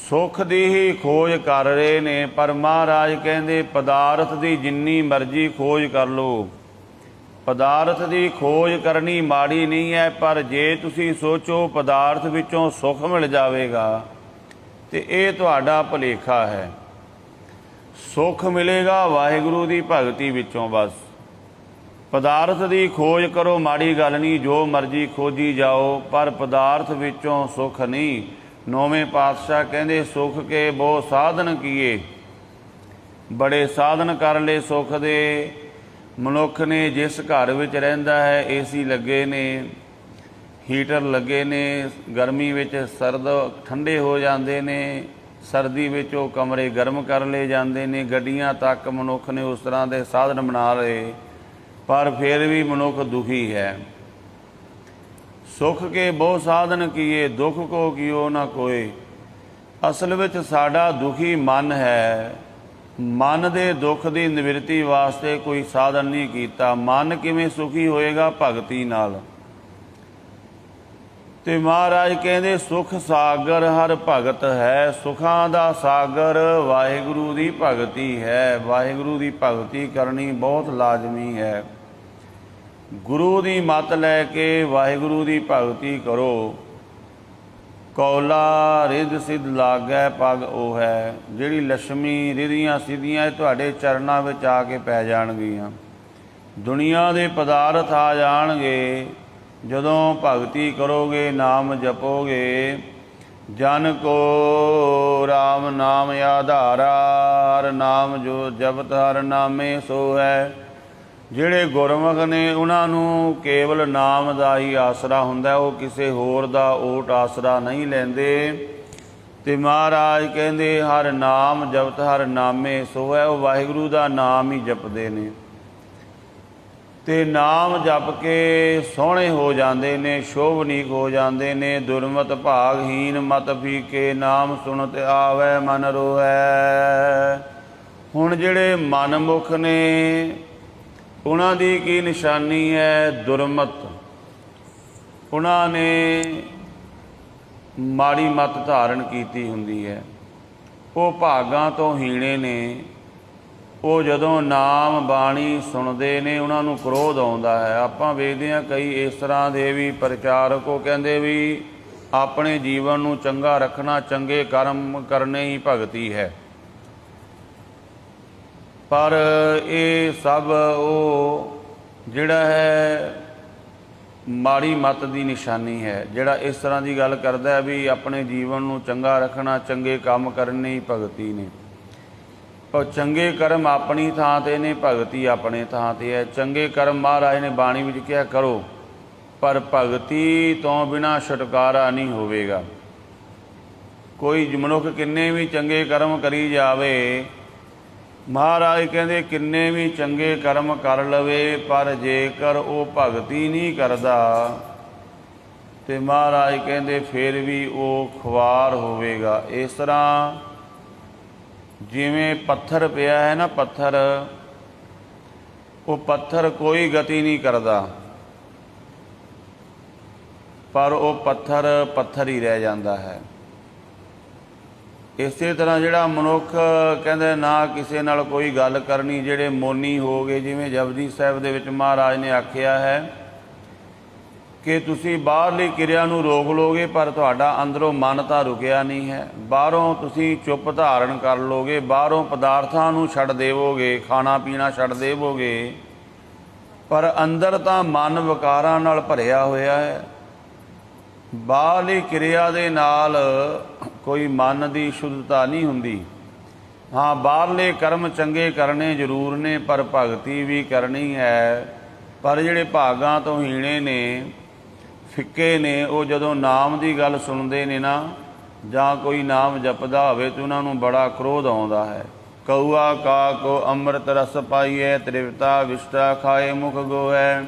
ਸੁੱਖ ਦੀ ਹੀ ਖੋਜ ਕਰ ਰਹੇ ਨੇ, ਪਰ ਮਹਾਰਾਜ ਕਹਿੰਦੇ ਪਦਾਰਥ ਦੀ ਜਿੰਨੀ ਮਰਜ਼ੀ ਖੋਜ ਕਰ ਲਓ, ਪਦਾਰਥ ਦੀ ਖੋਜ ਕਰਨੀ ਮਾੜੀ ਨਹੀਂ ਹੈ, ਪਰ ਜੇ ਤੁਸੀਂ ਸੋਚੋ ਪਦਾਰਥ ਵਿੱਚੋਂ ਸੁੱਖ ਮਿਲ ਜਾਵੇਗਾ ਤੇ ਇਹ ਤੁਹਾਡਾ ਭੁਲੇਖਾ ਹੈ। ਸੁੱਖ ਮਿਲੇਗਾ ਵਾਹਿਗੁਰੂ ਦੀ ਭਗਤੀ ਵਿੱਚੋਂ। ਬਸ ਪਦਾਰਥ ਦੀ ਖੋਜ ਕਰੋ, ਮਾੜੀ ਗੱਲ ਨਹੀਂ, ਜੋ ਮਰਜ਼ੀ ਖੋਜੀ ਜਾਓ, ਪਰ ਪਦਾਰਥ ਵਿੱਚੋਂ ਸੁੱਖ ਨਹੀਂ। ਨੌਵੇਂ ਪਾਤਸ਼ਾਹ ਕਹਿੰਦੇ ਸੁੱਖ ਕੇ ਬਹੁ ਸਾਧਨ ਕੀਏ, ਬੜੇ ਸਾਧਨ ਕਰ ਲਏ ਸੁੱਖ ਦੇ। ਮਨੁੱਖ ਨੇ ਜਿਸ ਘਰ ਵਿੱਚ ਰਹਿੰਦਾ ਹੈ ਏਸੀ ਲੱਗੇ ਨੇ, ਹੀਟਰ ਲੱਗੇ ਨੇ, ਗਰਮੀ ਵਿੱਚ ਸਰਦ ਠੰਡੇ ਹੋ ਜਾਂਦੇ ਨੇ, ਸਰਦੀ ਵਿੱਚ ਉਹ ਕਮਰੇ ਗਰਮ ਕਰ ਲਏ ਜਾਂਦੇ ਨੇ, ਗੱਡੀਆਂ ਤੱਕ ਮਨੁੱਖ ਨੇ ਉਸ ਤਰ੍ਹਾਂ ਦੇ ਸਾਧਨ ਬਣਾ ਲਏ, ਪਰ ਫਿਰ ਵੀ ਮਨੁੱਖ ਦੁਖੀ ਹੈ। ਸੁੱਖ ਕੇ ਬਹੁ ਸਾਧਨ ਕੀਏ, ਦੁੱਖ ਕੋ ਕੀਓ ਨਾ ਕੋਏ। ਅਸਲ ਵਿੱਚ ਸਾਡਾ ਦੁਖੀ ਮਨ ਹੈ, ਮਨ ਦੇ ਦੁੱਖ ਦੀ ਨਿਵਰਤੀ ਵਾਸਤੇ ਕੋਈ ਸਾਧਨ ਨਹੀਂ ਕੀਤਾ। ਮਨ ਕਿਵੇਂ ਸੁਖੀ ਹੋਏਗਾ? ਭਗਤੀ ਨਾਲ। ਤੇ ਮਹਾਰਾਜ ਕਹਿੰਦੇ ਸੁਖ ਸਾਗਰ ਹਰ ਭਗਤ ਹੈ। ਸੁਖਾਂ ਦਾ ਸਾਗਰ ਵਾਹਿਗੁਰੂ ਦੀ ਭਗਤੀ ਹੈ। ਵਾਹਿਗੁਰੂ ਦੀ ਭਗਤੀ ਕਰਨੀ ਬਹੁਤ ਲਾਜ਼ਮੀ ਹੈ। ਗੁਰੂ ਦੀ ਮੱਤ ਲੈ ਕੇ ਵਾਹਿਗੁਰੂ ਦੀ ਭਗਤੀ ਕਰੋ। ਕੌਲਾ ਰਿੱਧ ਸਿੱਧ ਲਾਗੈ ਪਗ ਉਹ ਹੈ। ਜਿਹੜੀ ਲక్ష్ਮੀ ਰਿੱਧੀਆਂ ਸਿੱਧੀਆਂ ਇਹ ਤੁਹਾਡੇ ਚਰਨਾਂ ਵਿੱਚ ਆ ਕੇ ਪੈ ਜਾਣਗੀਆਂ। ਦੁਨੀਆ ਦੇ ਪਦਾਰਥ ਆ ਜਾਣਗੇ ਜਦੋਂ ਭਗਤੀ ਕਰੋਗੇ, ਨਾਮ ਜਪੋਗੇ। ਜਨ ਕੋ ਰਾਮ ਨਾਮ ਆਧਾਰਾ, ਹਰ ਨਾਮ ਜੋ ਜਪਤ ਹਰ ਨਾਮੇ ਸੋ ਹੈ। ਜਿਹੜੇ ਗੁਰਮੁਖ ਨੇ ਉਹਨਾਂ ਨੂੰ ਕੇਵਲ ਨਾਮ ਦਾ ਹੀ ਆਸਰਾ ਹੁੰਦਾ, ਉਹ ਕਿਸੇ ਹੋਰ ਦਾ ਓਟ ਆਸਰਾ ਨਹੀਂ ਲੈਂਦੇ। ਤੇ ਮਹਾਰਾਜ ਕਹਿੰਦੇ ਹਰ ਨਾਮ ਜਪਤ ਹਰ ਨਾਮੇ ਸੋ ਹੈ। ਉਹ ਵਾਹਿਗੁਰੂ ਦਾ ਨਾਮ ਹੀ ਜਪਦੇ ਨੇ ਤੇ ਨਾਮ ਜਪ ਕੇ ਸੋਹਣੇ ਹੋ ਜਾਂਦੇ ਨੇ, ਸ਼ੋਭਨੀਕ ਹੋ ਜਾਂਦੇ ਨੇ। ਦੁਰਮਤ ਭਾਗਹੀਨ ਮਤ ਫੀਕੇ, ਨਾਮ ਸੁਣਤ ਆਵੈ ਮਨ ਰੋਹੈ। ਹੁਣ ਜਿਹੜੇ ਮਨਮੁਖ ਨੇ ਉਹਨਾਂ ਦੀ ਕੀ ਨਿਸ਼ਾਨੀ ਹੈ? ਦੁਰਮਤ। ਉਹਨਾਂ ਨੇ ਮਾੜੀ ਮੱਤ ਧਾਰਨ ਕੀਤੀ ਹੁੰਦੀ ਹੈ। ਉਹ ਭਾਗਾਂ ਤੋਂ ਹੀਣੇ ਨੇ। ਉਹ ਜਦੋਂ ਨਾਮ ਬਾਣੀ ਸੁਣਦੇ ਨੇ ਉਹਨਾਂ ਨੂੰ ਕ੍ਰੋਧ ਆਉਂਦਾ ਹੈ। ਆਪਾਂ ਵੇਖਦੇ ਹਾਂ ਕਈ ਇਸ ਤਰ੍ਹਾਂ ਦੇ ਵੀ ਪ੍ਰਚਾਰਕ, ਉਹ ਕਹਿੰਦੇ ਵੀ ਆਪਣੇ ਜੀਵਨ ਨੂੰ ਚੰਗਾ ਰੱਖਣਾ, ਚੰਗੇ ਕਰਮ ਕਰਨੇ ਹੀ ਭਗਤੀ ਹੈ। ਪਰ ਇਹ ਸਭ ਉਹ ਜਿਹੜਾ ਹੈ ਮਾੜੀ ਮੱਤ ਦੀ ਨਿਸ਼ਾਨੀ ਹੈ। ਜਿਹੜਾ ਇਸ ਤਰ੍ਹਾਂ ਦੀ ਗੱਲ ਕਰਦਾ ਹੈ ਵੀ ਆਪਣੇ ਜੀਵਨ ਨੂੰ ਚੰਗਾ ਰੱਖਣਾ, ਚੰਗੇ ਕੰਮ ਕਰਨੇ ਹੀ ਭਗਤੀ ਨੇ। ਪਰ ਚੰਗੇ ਕਰਮ ਆਪਣੀ ਥਾਂ 'ਤੇ ਨੇ, ਭਗਤੀ ਆਪਣੇ ਥਾਂ 'ਤੇ ਹੈ। ਚੰਗੇ ਕਰਮ ਮਹਾਰਾਜ ਨੇ ਬਾਣੀ ਵਿੱਚ ਕਿਹਾ ਕਰੋ, ਪਰ ਭਗਤੀ ਤੋਂ ਬਿਨਾਂ ਛੁਟਕਾਰਾ ਨਹੀਂ ਹੋਵੇਗਾ। ਕੋਈ ਮਨੁੱਖ ਕਿੰਨੇ ਵੀ ਚੰਗੇ ਕਰਮ ਕਰੀ ਜਾਵੇ, ਮਹਾਰਾਜ ਕਹਿੰਦੇ ਕਿੰਨੇ ਵੀ ਚੰਗੇ ਕਰਮ ਕਰ ਲਵੇ, ਪਰ ਜੇਕਰ ਉਹ ਭਗਤੀ ਨਹੀਂ ਕਰਦਾ ਤੇ ਮਹਾਰਾਜ ਕਹਿੰਦੇ ਫਿਰ ਵੀ ਉਹ ਖੁਆਰ ਹੋਵੇਗਾ। ਇਸ ਤਰ੍ਹਾਂ ਜਿਵੇਂ ਪੱਥਰ ਪਿਆ ਹੈ ਨਾ, ਪੱਥਰ, ਉਹ ਪੱਥਰ ਕੋਈ ਗਤੀ ਨਹੀਂ ਕਰਦਾ, ਪਰ ਉਹ ਪੱਥਰ ਪੱਥਰ ਹੀ ਰਹਿ ਜਾਂਦਾ ਹੈ। ਇਸੇ ਤਰ੍ਹਾਂ ਜਿਹੜਾ ਮਨੁੱਖ ਕਹਿੰਦੇ ਨਾ ਕਿਸੇ ਨਾਲ ਕੋਈ ਗੱਲ ਕਰਨੀ, ਜਿਹੜੇ ਮੋਨੀ ਹੋ ਗਏ, ਜਿਵੇਂ ਜਪਜੀ ਸਾਹਿਬ ਦੇ ਵਿੱਚ ਮਹਾਰਾਜ ਨੇ ਆਖਿਆ ਹੈ ਕਿ ਤੁਸੀਂ ਬਾਹਰਲੀ ਕਿਰਿਆ ਨੂੰ ਰੋਕ ਲੋਗੇ ਪਰ ਤੁਹਾਡਾ ਅੰਦਰੋਂ ਮਨ ਤਾਂ ਰੁਕਿਆ ਨਹੀਂ ਹੈ। ਬਾਹਰੋਂ ਤੁਸੀਂ ਚੁੱਪ ਧਾਰਨ ਕਰ ਲੋਗੇ, ਬਾਹਰੋਂ ਪਦਾਰਥਾਂ ਨੂੰ ਛੱਡ ਦੇਵੋਗੇ, ਖਾਣਾ ਪੀਣਾ ਛੱਡ ਦੇਵੋਗੇ, ਪਰ ਅੰਦਰ ਤਾਂ ਮਨ ਵਿਕਾਰਾਂ ਨਾਲ ਭਰਿਆ ਹੋਇਆ ਹੈ। ਬਾਹਰਲੀ ਕਿਰਿਆ ਦੇ ਨਾਲ ਕੋਈ ਮਨ ਦੀ ਸ਼ੁੱਧਤਾ ਨਹੀਂ ਹੁੰਦੀ। ਹਾਂ, ਬਾਹਰਲੇ ਕਰਮ ਚੰਗੇ ਕਰਨੇ ਜ਼ਰੂਰ ਨੇ, ਪਰ ਭਗਤੀ ਵੀ ਕਰਨੀ ਹੈ। ਪਰ ਜਿਹੜੇ ਭਾਗਾਂ ਤੋਂ ਹੀਣੇ ਨੇ, ਫਿੱਕੇ ਨੇ, ਉਹ ਜਦੋਂ ਨਾਮ ਦੀ ਗੱਲ ਸੁਣਦੇ ਨੇ ਨਾ, ਜਾਂ ਕੋਈ ਨਾਮ ਜਪਦਾ ਹੋਵੇ ਤਾਂ ਉਹਨਾਂ ਨੂੰ ਬੜਾ ਕ੍ਰੋਧ ਆਉਂਦਾ ਹੈ। ਕਊਆ ਕਾ ਕੋ ਅੰਮ੍ਰਿਤ ਰਸ ਪਾਈਐ, ਤ੍ਰਿਵਤਾ ਵਿਸ਼ਟਾ ਖਾਏ ਮੁਖ ਗੋਹੈ।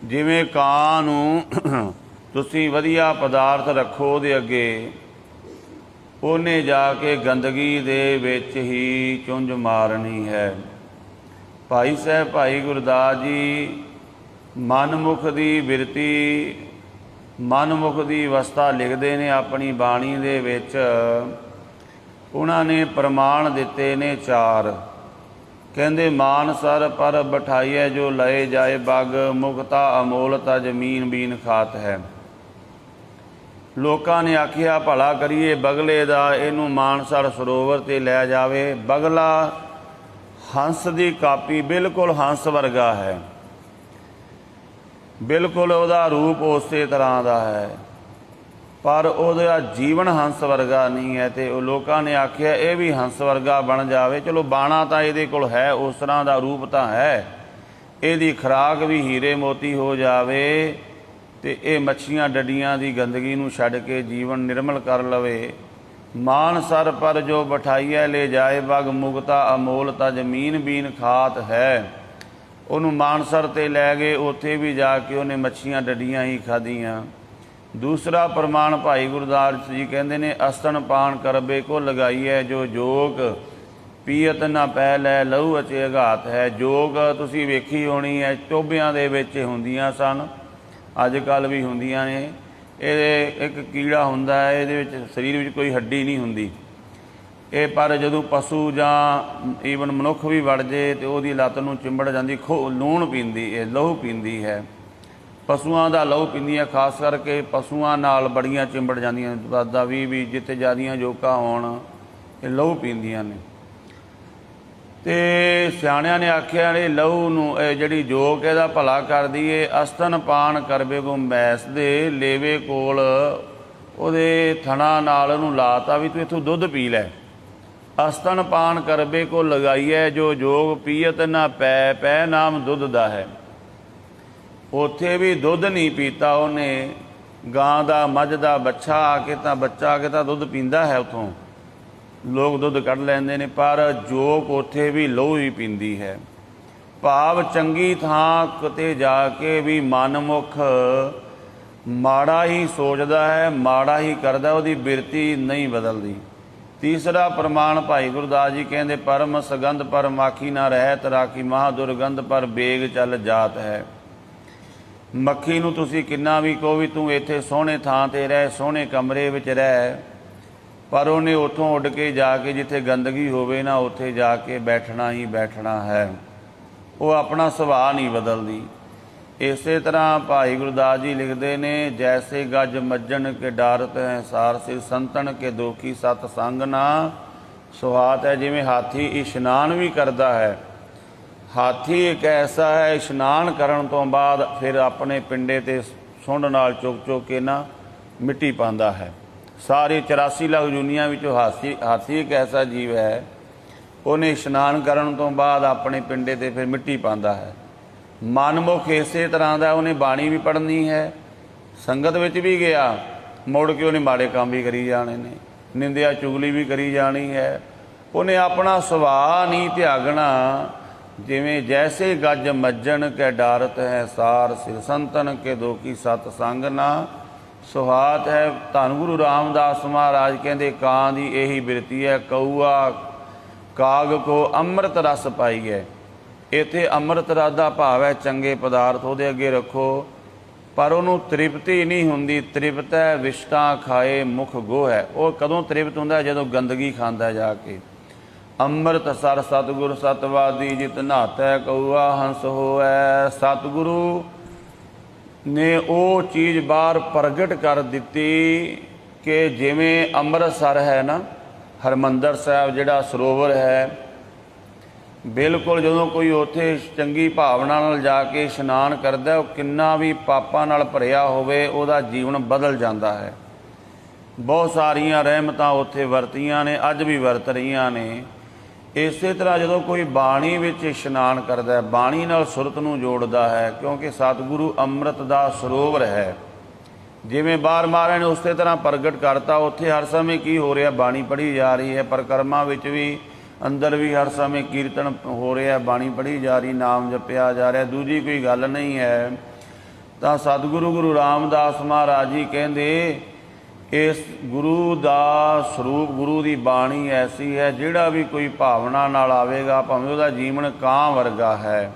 ਜਿਵੇਂ ਕਾਂ ਨੂੰ ਤੁਸੀਂ ਵਧੀਆ ਪਦਾਰਥ ਰੱਖੋ ਉਹਦੇ ਅੱਗੇ, ਉਹਨੇ ਜਾ ਕੇ ਗੰਦਗੀ ਦੇ ਵਿੱਚ ਹੀ ਚੁੰਝ ਮਾਰਨੀ ਹੈ। ਭਾਈ ਸਾਹਿਬ ਭਾਈ ਗੁਰਦਾਸ ਜੀ ਮਨਮੁਖ ਦੀ ਬਿਰਤੀ, ਮਨਮੁਖ ਦੀ ਅਵਸਥਾ ਲਿਖਦੇ ਨੇ ਆਪਣੀ ਬਾਣੀ ਦੇ ਵਿੱਚ। ਉਹਨਾਂ ਨੇ ਪ੍ਰਮਾਣ ਦਿੱਤੇ ਨੇ 4। ਕਹਿੰਦੇ ਮਾਨਸਰ ਪਰ ਬਿਠਾਈਐ ਜੋ ਲਏ ਜਾਏ ਬਗ, ਮੁਕਤਾ ਅਮੋਲਤਾ ਜ਼ਮੀਨ ਬੀਨ ਖਾਤ ਹੈ। ਲੋਕਾਂ ਨੇ ਆਖਿਆ ਭਲਾ ਕਰੀਏ ਬਗਲੇ ਦਾ, ਇਹਨੂੰ ਮਾਨਸਰ ਸਰੋਵਰ 'ਤੇ ਲੈ ਜਾਵੇ। ਬਗਲਾ ਹੰਸ ਦੀ ਕਾਪੀ, ਬਿਲਕੁਲ ਹੰਸ ਵਰਗਾ ਹੈ, ਬਿਲਕੁਲ ਉਹਦਾ ਰੂਪ ਉਸੇ ਤਰ੍ਹਾਂ ਦਾ ਹੈ, ਪਰ ਉਹਦਾ ਜੀਵਨ ਹੰਸ ਵਰਗਾ ਨਹੀਂ ਹੈ। ਤੇ ਉਹ ਲੋਕਾਂ ਨੇ ਆਖਿਆ ਇਹ ਵੀ ਹੰਸ ਵਰਗਾ ਬਣ ਜਾਵੇ। ਚਲੋ ਬਾਣਾ ਤਾਂ ਇਹਦੇ ਕੋਲ ਹੈ, ਉਸ ਤਰ੍ਹਾਂ ਦਾ ਰੂਪ ਤਾਂ ਹੈ, ਇਹਦੀ ਖੁਰਾਕ ਵੀ ਹੀਰੇ ਮੋਤੀ ਹੋ ਜਾਵੇ ਤੇ ਇਹ ਮੱਛੀਆਂ ਡੱਡੀਆਂ ਦੀ ਗੰਦਗੀ ਨੂੰ ਛੱਡ ਕੇ ਜੀਵਨ ਨਿਰਮਲ ਕਰ ਲਵੇ। ਮਾਨਸਰ ਪਰ ਜੋ ਬਿਠਾਈਐ ਲੈ ਜਾਏ ਬਗ, ਮੁਕਤਾ ਅਮੋਲਤਾ ਜ਼ਮੀਨ ਬੀਨ ਖਾਤ ਹੈ। ਉਹਨੂੰ ਮਾਨਸਰ 'ਤੇ ਲੈ ਗਏ, ਉੱਥੇ ਵੀ ਜਾ ਕੇ ਉਹਨੇ ਮੱਛੀਆਂ ਡੱਡੀਆਂ ਹੀ ਖਾਧੀਆਂ। ਦੂਸਰਾ ਪ੍ਰਮਾਣ ਭਾਈ ਗੁਰਦਾਸ ਜੀ ਕਹਿੰਦੇ ਨੇ ਅਸਤਨ ਪਾਨ ਕਰਬੇ ਕੋ ਲਗਾਈਐ, ਜੋ ਜੋਗ ਪੀਅਤ ਨਾ ਪੈ ਲੈ ਲਹੂ ਅਚੇ ਅਘਾਤ ਹੈ। ਜੋਗ ਤੁਸੀਂ ਵੇਖੀ ਹੋਣੀ ਹੈ, ਟੋਭਿਆਂ ਦੇ ਵਿੱਚ ਹੁੰਦੀਆਂ ਸਨ, ਅੱਜ ਕੱਲ੍ਹ ਵੀ ਹੁੰਦੀਆਂ ਨੇ। ਇਹ ਇੱਕ ਕੀੜਾ ਹੁੰਦਾ ਹੈ, ਇਹਦੇ ਵਿੱਚ ਸਰੀਰ ਵਿੱਚ ਕੋਈ ਹੱਡੀ ਨਹੀਂ ਹੁੰਦੀ ਇਹ, ਪਰ ਜਦੋਂ ਪਸ਼ੂ ਜਾਂ ਈਵਨ ਮਨੁੱਖ ਵੀ ਵੜ ਜੇ ਤੇ ਉਹਦੀ ਲੱਤ ਨੂੰ ਚਿੰਬੜ ਜਾਂਦੀ। ਲੂਣ ਪੀਂਦੀ, ਇਹ ਲਹੂ ਪੀਂਦੀ ਹੈ, ਪਸ਼ੂਆਂ ਦਾ ਲਹੂ ਪੀਂਦੀ ਹੈ। ਖਾਸ ਕਰਕੇ ਪਸ਼ੂਆਂ ਨਾਲ ਬੜੀਆਂ ਚਿੰਬੜ ਜਾਂਦੀਆਂ, ਦਾਦਾ ਵੀ ਜਿੱਥੇ ਜ਼ਿਆਦੀਆਂ ਜੋਕਾਂ ਹੋਣ ਇਹ ਲਹੂ ਪੀਂਦੀਆਂ ਨੇ। ਤੇ ਸਿਆਣਿਆਂ ਨੇ ਆਖਿਆ ਨੇ ਲਹੂ ਨੂੰ ਇਹ ਜਿਹੜੀ ਜੋਕ ਇਹਦਾ ਭਲਾ ਕਰਦੀ ਏ। ਅਸਤਨ ਪਾਨ ਕਰਵੇ ਕੋ ਮੈਸ ਦੇ ਲੇਵੇ ਕੋਲ ਉਹਦੇ ਥਣਾ ਨਾਲ ਉਹਨੂੰ ਲਾਤਾ ਵੀ ਤੂੰ ਇੱਥੋਂ ਦੁੱਧ ਪੀ ਲੈ। ਅਸਤਨ ਪਾਨ ਕਰਵੇ ਕੋ ਲਗਾਈਐ ਜੋ ਜੋਗ ਪੀਅਤ ਨਾ ਪੈ, ਪੈ ਨਾਮ ਦੁੱਧ ਦਾ ਹੈ। ਉੱਥੇ ਵੀ ਦੁੱਧ ਨਹੀਂ ਪੀਤਾ ਉਹਨੇ, ਗਾਂ ਦਾ ਮੱਝ ਦਾ ਬੱਚਾ ਆ ਕੇ ਤਾਂ ਦੁੱਧ ਪੀਂਦਾ ਹੈ, ਉੱਥੋਂ ਲੋਕ ਦੁੱਧ ਕੱਢ ਲੈਂਦੇ ਨੇ, ਪਰ ਜੋਕ ਉੱਥੇ ਵੀ ਲਹੂ ਹੀ ਪੀਂਦੀ ਹੈ। ਭਾਵ ਚੰਗੀ ਥਾਂ ਕਿਤੇ ਜਾ ਕੇ ਵੀ ਮਨਮੁਖ ਮਾੜਾ ਹੀ ਸੋਚਦਾ ਹੈ, ਮਾੜਾ ਹੀ ਕਰਦਾ, ਉਹਦੀ ਬਿਰਤੀ ਨਹੀਂ ਬਦਲਦੀ। ਤੀਸਰਾ ਪ੍ਰਮਾਣ ਭਾਈ ਗੁਰਦਾਸ ਜੀ ਕਹਿੰਦੇ ਪਰਮ ਸਗੰਧ ਪਰ ਮਾਖੀ ਨਾ ਰਹਿਤ ਰਾਖੀ ਮਹਾ ਦੁਰਗੰਧ ਪਰ ਬੇਗ ਚੱਲ ਜਾਤ ਹੈ। ਮੱਖੀ ਨੂੰ ਤੁਸੀਂ ਕਿੰਨਾ ਵੀ ਕਹੋ ਵੀ ਤੂੰ ਇੱਥੇ ਸੋਹਣੇ ਥਾਂ 'ਤੇ ਰਹਿ, ਸੋਹਣੇ ਕਮਰੇ ਵਿੱਚ ਰਹਿ, ਪਰ ਉਹਨੇ ਉੱਥੋਂ ਉੱਡ ਕੇ ਜਾ ਕੇ ਜਿੱਥੇ ਗੰਦਗੀ ਹੋਵੇ ਨਾ ਉੱਥੇ ਜਾ ਕੇ ਬੈਠਣਾ ਹੀ ਬੈਠਣਾ ਹੈ, ਉਹ ਆਪਣਾ ਸੁਭਾਅ ਨਹੀਂ ਬਦਲਦੀ। ਇਸੇ ਤਰ੍ਹਾਂ ਭਾਈ ਗੁਰਦਾਸ ਜੀ ਲਿਖਦੇ ਨੇ ਜੈਸੇ ਗੱਜ ਮੱਜਣ ਕੇ ਡਾਰਤ ਹੈ ਸਾਰ ਸਿਰ ਸੰਤਨ ਕੇ ਦੋਖੀ ਸਤ ਸੰਗ ਨਾ ਸੁਹਾਤ ਹੈ। ਜਿਵੇਂ ਹਾਥੀ ਇਸ਼ਨਾਨ ਵੀ ਕਰਦਾ ਹੈ, ਹਾਥੀ ਇੱਕ ਐਸਾ ਹੈ ਇਸ਼ਨਾਨ ਕਰਨ ਤੋਂ ਬਾਅਦ ਫਿਰ ਆਪਣੇ ਪਿੰਡੇ 'ਤੇ ਸੁੰਡ ਨਾਲ ਚੁੱਕ ਕੇ ਨਾ ਮਿੱਟੀ ਪਾਉਂਦਾ ਹੈ। ਸਾਰੇ 84 ਲੱਖ ਜੂਨੀਆਂ ਵਿੱਚੋਂ ਹਾਥੀ ਇੱਕ ਐਸਾ ਜੀਵ ਹੈ, ਉਹਨੇ ਇਸ਼ਨਾਨ ਕਰਨ ਤੋਂ ਬਾਅਦ ਆਪਣੇ ਪਿੰਡੇ 'ਤੇ ਫਿਰ ਮਿੱਟੀ ਪਾਉਂਦਾ ਹੈ। ਮਨਮੁਖ ਇਸੇ ਤਰ੍ਹਾਂ ਦਾ, ਉਹਨੇ ਬਾਣੀ ਵੀ ਪੜ੍ਹਨੀ ਹੈ, ਸੰਗਤ ਵਿੱਚ ਵੀ ਗਿਆ, ਮੁੜ ਕੇ ਉਹਨੇ ਮਾੜੇ ਕੰਮ ਵੀ ਕਰੀ ਜਾਣੇ ਨੇ, ਨਿੰਦਿਆ ਚੁਗਲੀ ਵੀ ਕਰੀ ਜਾਣੀ ਹੈ। ਉਹਨੇ ਆਪਣਾ ਸੁਭਾਅ ਨਹੀਂ ਤਿਆਗਣਾ। ਜਿਵੇਂ ਜੈਸੇ ਗੱਜ ਮੱਜਣ ਕੇ ਡਾਰਤ ਹੈ ਸਾਰ ਸਿਰ ਸੰਤਨ ਕੇ ਦੋਖੀ ਸਤ ਸੰਗ ਨਾ ਸੁਹਾਤ ਹੈ। ਧੰਨ ਗੁਰੂ ਰਾਮਦਾਸ ਮਹਾਰਾਜ ਕਹਿੰਦੇ ਕਾਂ ਦੀ ਇਹੀ ਬਿਰਤੀ ਹੈ, ਕਊਆ ਕਾਗ ਕੋ ਅੰਮ੍ਰਿਤ ਰਸ ਪਾਈ ਹੈ। ਇੱਥੇ ਅੰਮ੍ਰਿਤ ਰਸ ਦਾ ਭਾਵ ਹੈ ਚੰਗੇ ਪਦਾਰਥ ਉਹਦੇ ਅੱਗੇ ਰੱਖੋ, ਪਰ ਉਹਨੂੰ ਤ੍ਰਿਪਤੀ ਨਹੀਂ ਹੁੰਦੀ। ਤ੍ਰਿਪਤ ਹੈ ਵਿਸ਼ਟਾਂ ਖਾਏ ਮੁਖ ਗੋ ਹੈ। ਉਹ ਕਦੋਂ ਤ੍ਰਿਪਤ ਹੁੰਦਾ? ਜਦੋਂ ਗੰਦਗੀ ਖਾਂਦਾ ਜਾ ਕੇ। ਅੰਮ੍ਰਿਤ ਸਰ ਸਤਿਗੁਰ ਸਤਵਾਦੀ ਜਿਤ ਨਹਾਤੈ ਕਊਆ ਹੰਸ ਹੋਐ। ਸਤਿਗੁਰੂ ਨੇ ਉਹ ਚੀਜ਼ ਬਾਹਰ ਪ੍ਰਗਟ ਕਰ ਦਿੱਤੀ ਕਿ ਜਿਵੇਂ ਅੰਮ੍ਰਿਤਸਰ ਹੈ ਨਾ, ਹਰਿਮੰਦਰ ਸਾਹਿਬ ਜਿਹੜਾ ਸਰੋਵਰ ਹੈ, ਬਿਲਕੁਲ ਜਦੋਂ ਕੋਈ ਉੱਥੇ ਚੰਗੀ ਭਾਵਨਾ ਨਾਲ ਜਾ ਕੇ ਇਸ਼ਨਾਨ ਕਰਦਾ, ਉਹ ਕਿੰਨਾ ਵੀ ਪਾਪਾਂ ਨਾਲ ਭਰਿਆ ਹੋਵੇ ਉਹਦਾ ਜੀਵਨ ਬਦਲ ਜਾਂਦਾ ਹੈ। ਬਹੁਤ ਸਾਰੀਆਂ ਰਹਿਮਤਾਂ ਉੱਥੇ ਵਰਤੀਆਂ ਨੇ, ਅੱਜ ਵੀ ਵਰਤ ਰਹੀਆਂ ਨੇ। ਇਸੇ ਤਰ੍ਹਾਂ ਜਦੋਂ ਕੋਈ ਬਾਣੀ ਵਿੱਚ ਇਸ਼ਨਾਨ ਕਰਦਾ, ਬਾਣੀ ਨਾਲ ਸੁਰਤ ਨੂੰ ਜੋੜਦਾ ਹੈ, ਕਿਉਂਕਿ ਸਤਿਗੁਰੂ ਅੰਮ੍ਰਿਤ ਦਾ ਸਰੋਵਰ ਹੈ। ਜਿਵੇਂ ਬਾਹਰ ਮਹਾਰਾਜ ਨੇ ਉਸੇ ਤਰ੍ਹਾਂ ਪ੍ਰਗਟ ਕਰਤਾ, ਉੱਥੇ ਹਰ ਸਮੇਂ ਕੀ ਹੋ ਰਿਹਾ? ਬਾਣੀ ਪੜ੍ਹੀ ਜਾ ਰਹੀ ਹੈ। ਪਰਿਕਰਮਾ ਵਿੱਚ ਵੀ ਅੰਦਰ ਵੀ ਹਰ ਸਮੇਂ ਕੀਰਤਨ ਹੋ ਰਿਹਾ, ਬਾਣੀ ਪੜ੍ਹੀ ਜਾ ਰਹੀ, ਨਾਮ ਜਪਿਆ ਜਾ ਰਿਹਾ, ਦੂਜੀ ਕੋਈ ਗੱਲ ਨਹੀਂ ਹੈ। ਤਾਂ ਸਤਿਗੁਰੂ ਗੁਰੂ ਰਾਮਦਾਸ ਮਹਾਰਾਜ ਜੀ ਕਹਿੰਦੇ ਇਸ ਗੁਰੂ ਦਾ ਸਰੂਪ, ਗੁਰੂ ਦੀ ਬਾਣੀ ਐਸੀ ਹੈ ਜਿਹੜਾ ਵੀ ਕੋਈ ਭਾਵਨਾ ਨਾਲ ਆਵੇਗਾ, ਭਾਵੇਂ ਉਹਦਾ ਜੀਵਨ ਕਾਂ ਵਰਗਾ ਹੈ,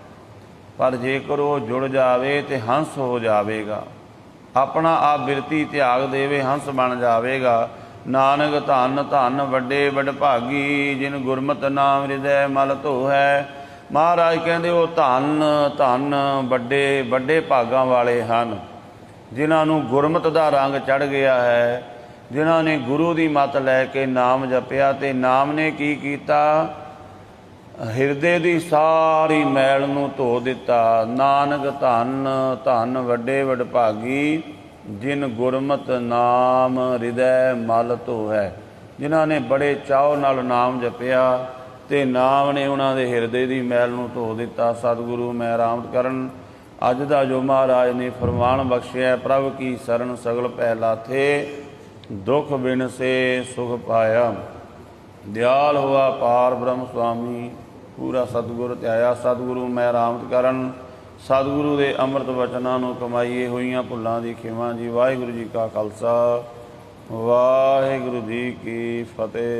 ਪਰ ਜੇਕਰ ਉਹ ਜੁੜ ਜਾਵੇ ਤੇ ਹੰਸ ਹੋ ਜਾਵੇਗਾ। ਆਪਣਾ ਆਪ ਬਿਰਤੀ ਤਿਆਗ ਦੇਵੇ, ਹੰਸ ਬਣ ਜਾਵੇਗਾ। ਨਾਨਕ ਧੰਨ ਧੰਨ ਵੱਡੇ ਵਡਭਾਗੀ ਜਿਨ ਗੁਰਮਤਿ ਨਾਮ ਹਿਰਦੈ ਮਲ ਧੋਹੈ। ਮਹਾਰਾਜ ਕਹਿੰਦੇ ਉਹ ਧੰਨ ਧੰਨ ਵੱਡੇ ਵੱਡੇ ਭਾਗਾਂ ਵਾਲੇ ਹਨ ਜਿਨ੍ਹਾਂ ਨੂੰ ਗੁਰਮਤਿ ਦਾ ਰੰਗ ਚੜ੍ਹ ਗਿਆ ਹੈ, ਜਿਨ੍ਹਾਂ ਨੇ ਗੁਰੂ ਦੀ ਮੱਤ ਲੈ ਕੇ ਨਾਮ ਜਪਿਆ ਤੇ ਨਾਮ ਨੇ ਕੀ ਕੀਤਾ? ਹਿਰਦੇ ਦੀ ਸਾਰੀ ਮੈਲ ਨੂੰ ਧੋ ਦਿੱਤਾ। ਨਾਨਕ ਧੰਨ ਧੰਨ ਵੱਡੇ ਵਡਭਾਗੀ ਜਿਨ ਗੁਰਮਤਿ ਨਾਮ ਹਿਰਦੈ ਮਲ ਧੋਹੈ। ਜਿਨ੍ਹਾਂ ਨੇ ਬੜੇ ਚਾਅ ਨਾਲ ਨਾਮ ਜਪਿਆ ਤੇ ਨਾਮ ਨੇ ਉਹਨਾਂ ਦੇ ਹਿਰਦੇ ਦੀ ਮੈਲ ਨੂੰ ਧੋ ਦਿੱਤਾ। ਸਤਿਗੁਰੂ ਮੈਂ ਰਾਮਤ ਕਰਨ ਅੱਜ ਦਾ ਜੋ ਮਹਾਰਾਜ ਨੇ ਫਰਮਾਨ ਬਖਸ਼ਿਆ, ਪ੍ਰਭ ਕੀ ਸ਼ਰਨ ਸਗਲ ਪਹਿ ਲਾਥੇ ਦੁਖ ਬਿਨ ਸੇ ਸੁਖ ਪਾਇਆ। ਦਿਆਲ ਹੋਆ ਪਾਰ ਬ੍ਰਹਮ ਸੁਆਮੀ ਪੂਰਾ ਸਤਿਗੁਰ ਧਿਆਇਆ। ਸਤਿਗੁਰੂ ਮੈਂ ਰਾਮਤ ਕਰਨ ਸਤਿਗੁਰੂ ਦੇ ਅੰਮ੍ਰਿਤ ਵਚਨਾਂ ਨੂੰ ਕਮਾਈਏ ਹੋਈਆਂ ਭੁੱਲਾਂ ਦੀ ਖਿਮਾ ਜੀ। ਵਾਹਿਗੁਰੂ ਜੀ ਕਾ ਖਾਲਸਾ, ਵਾਹਿਗੁਰੂ ਜੀ ਕੀ ਫਤਿਹ।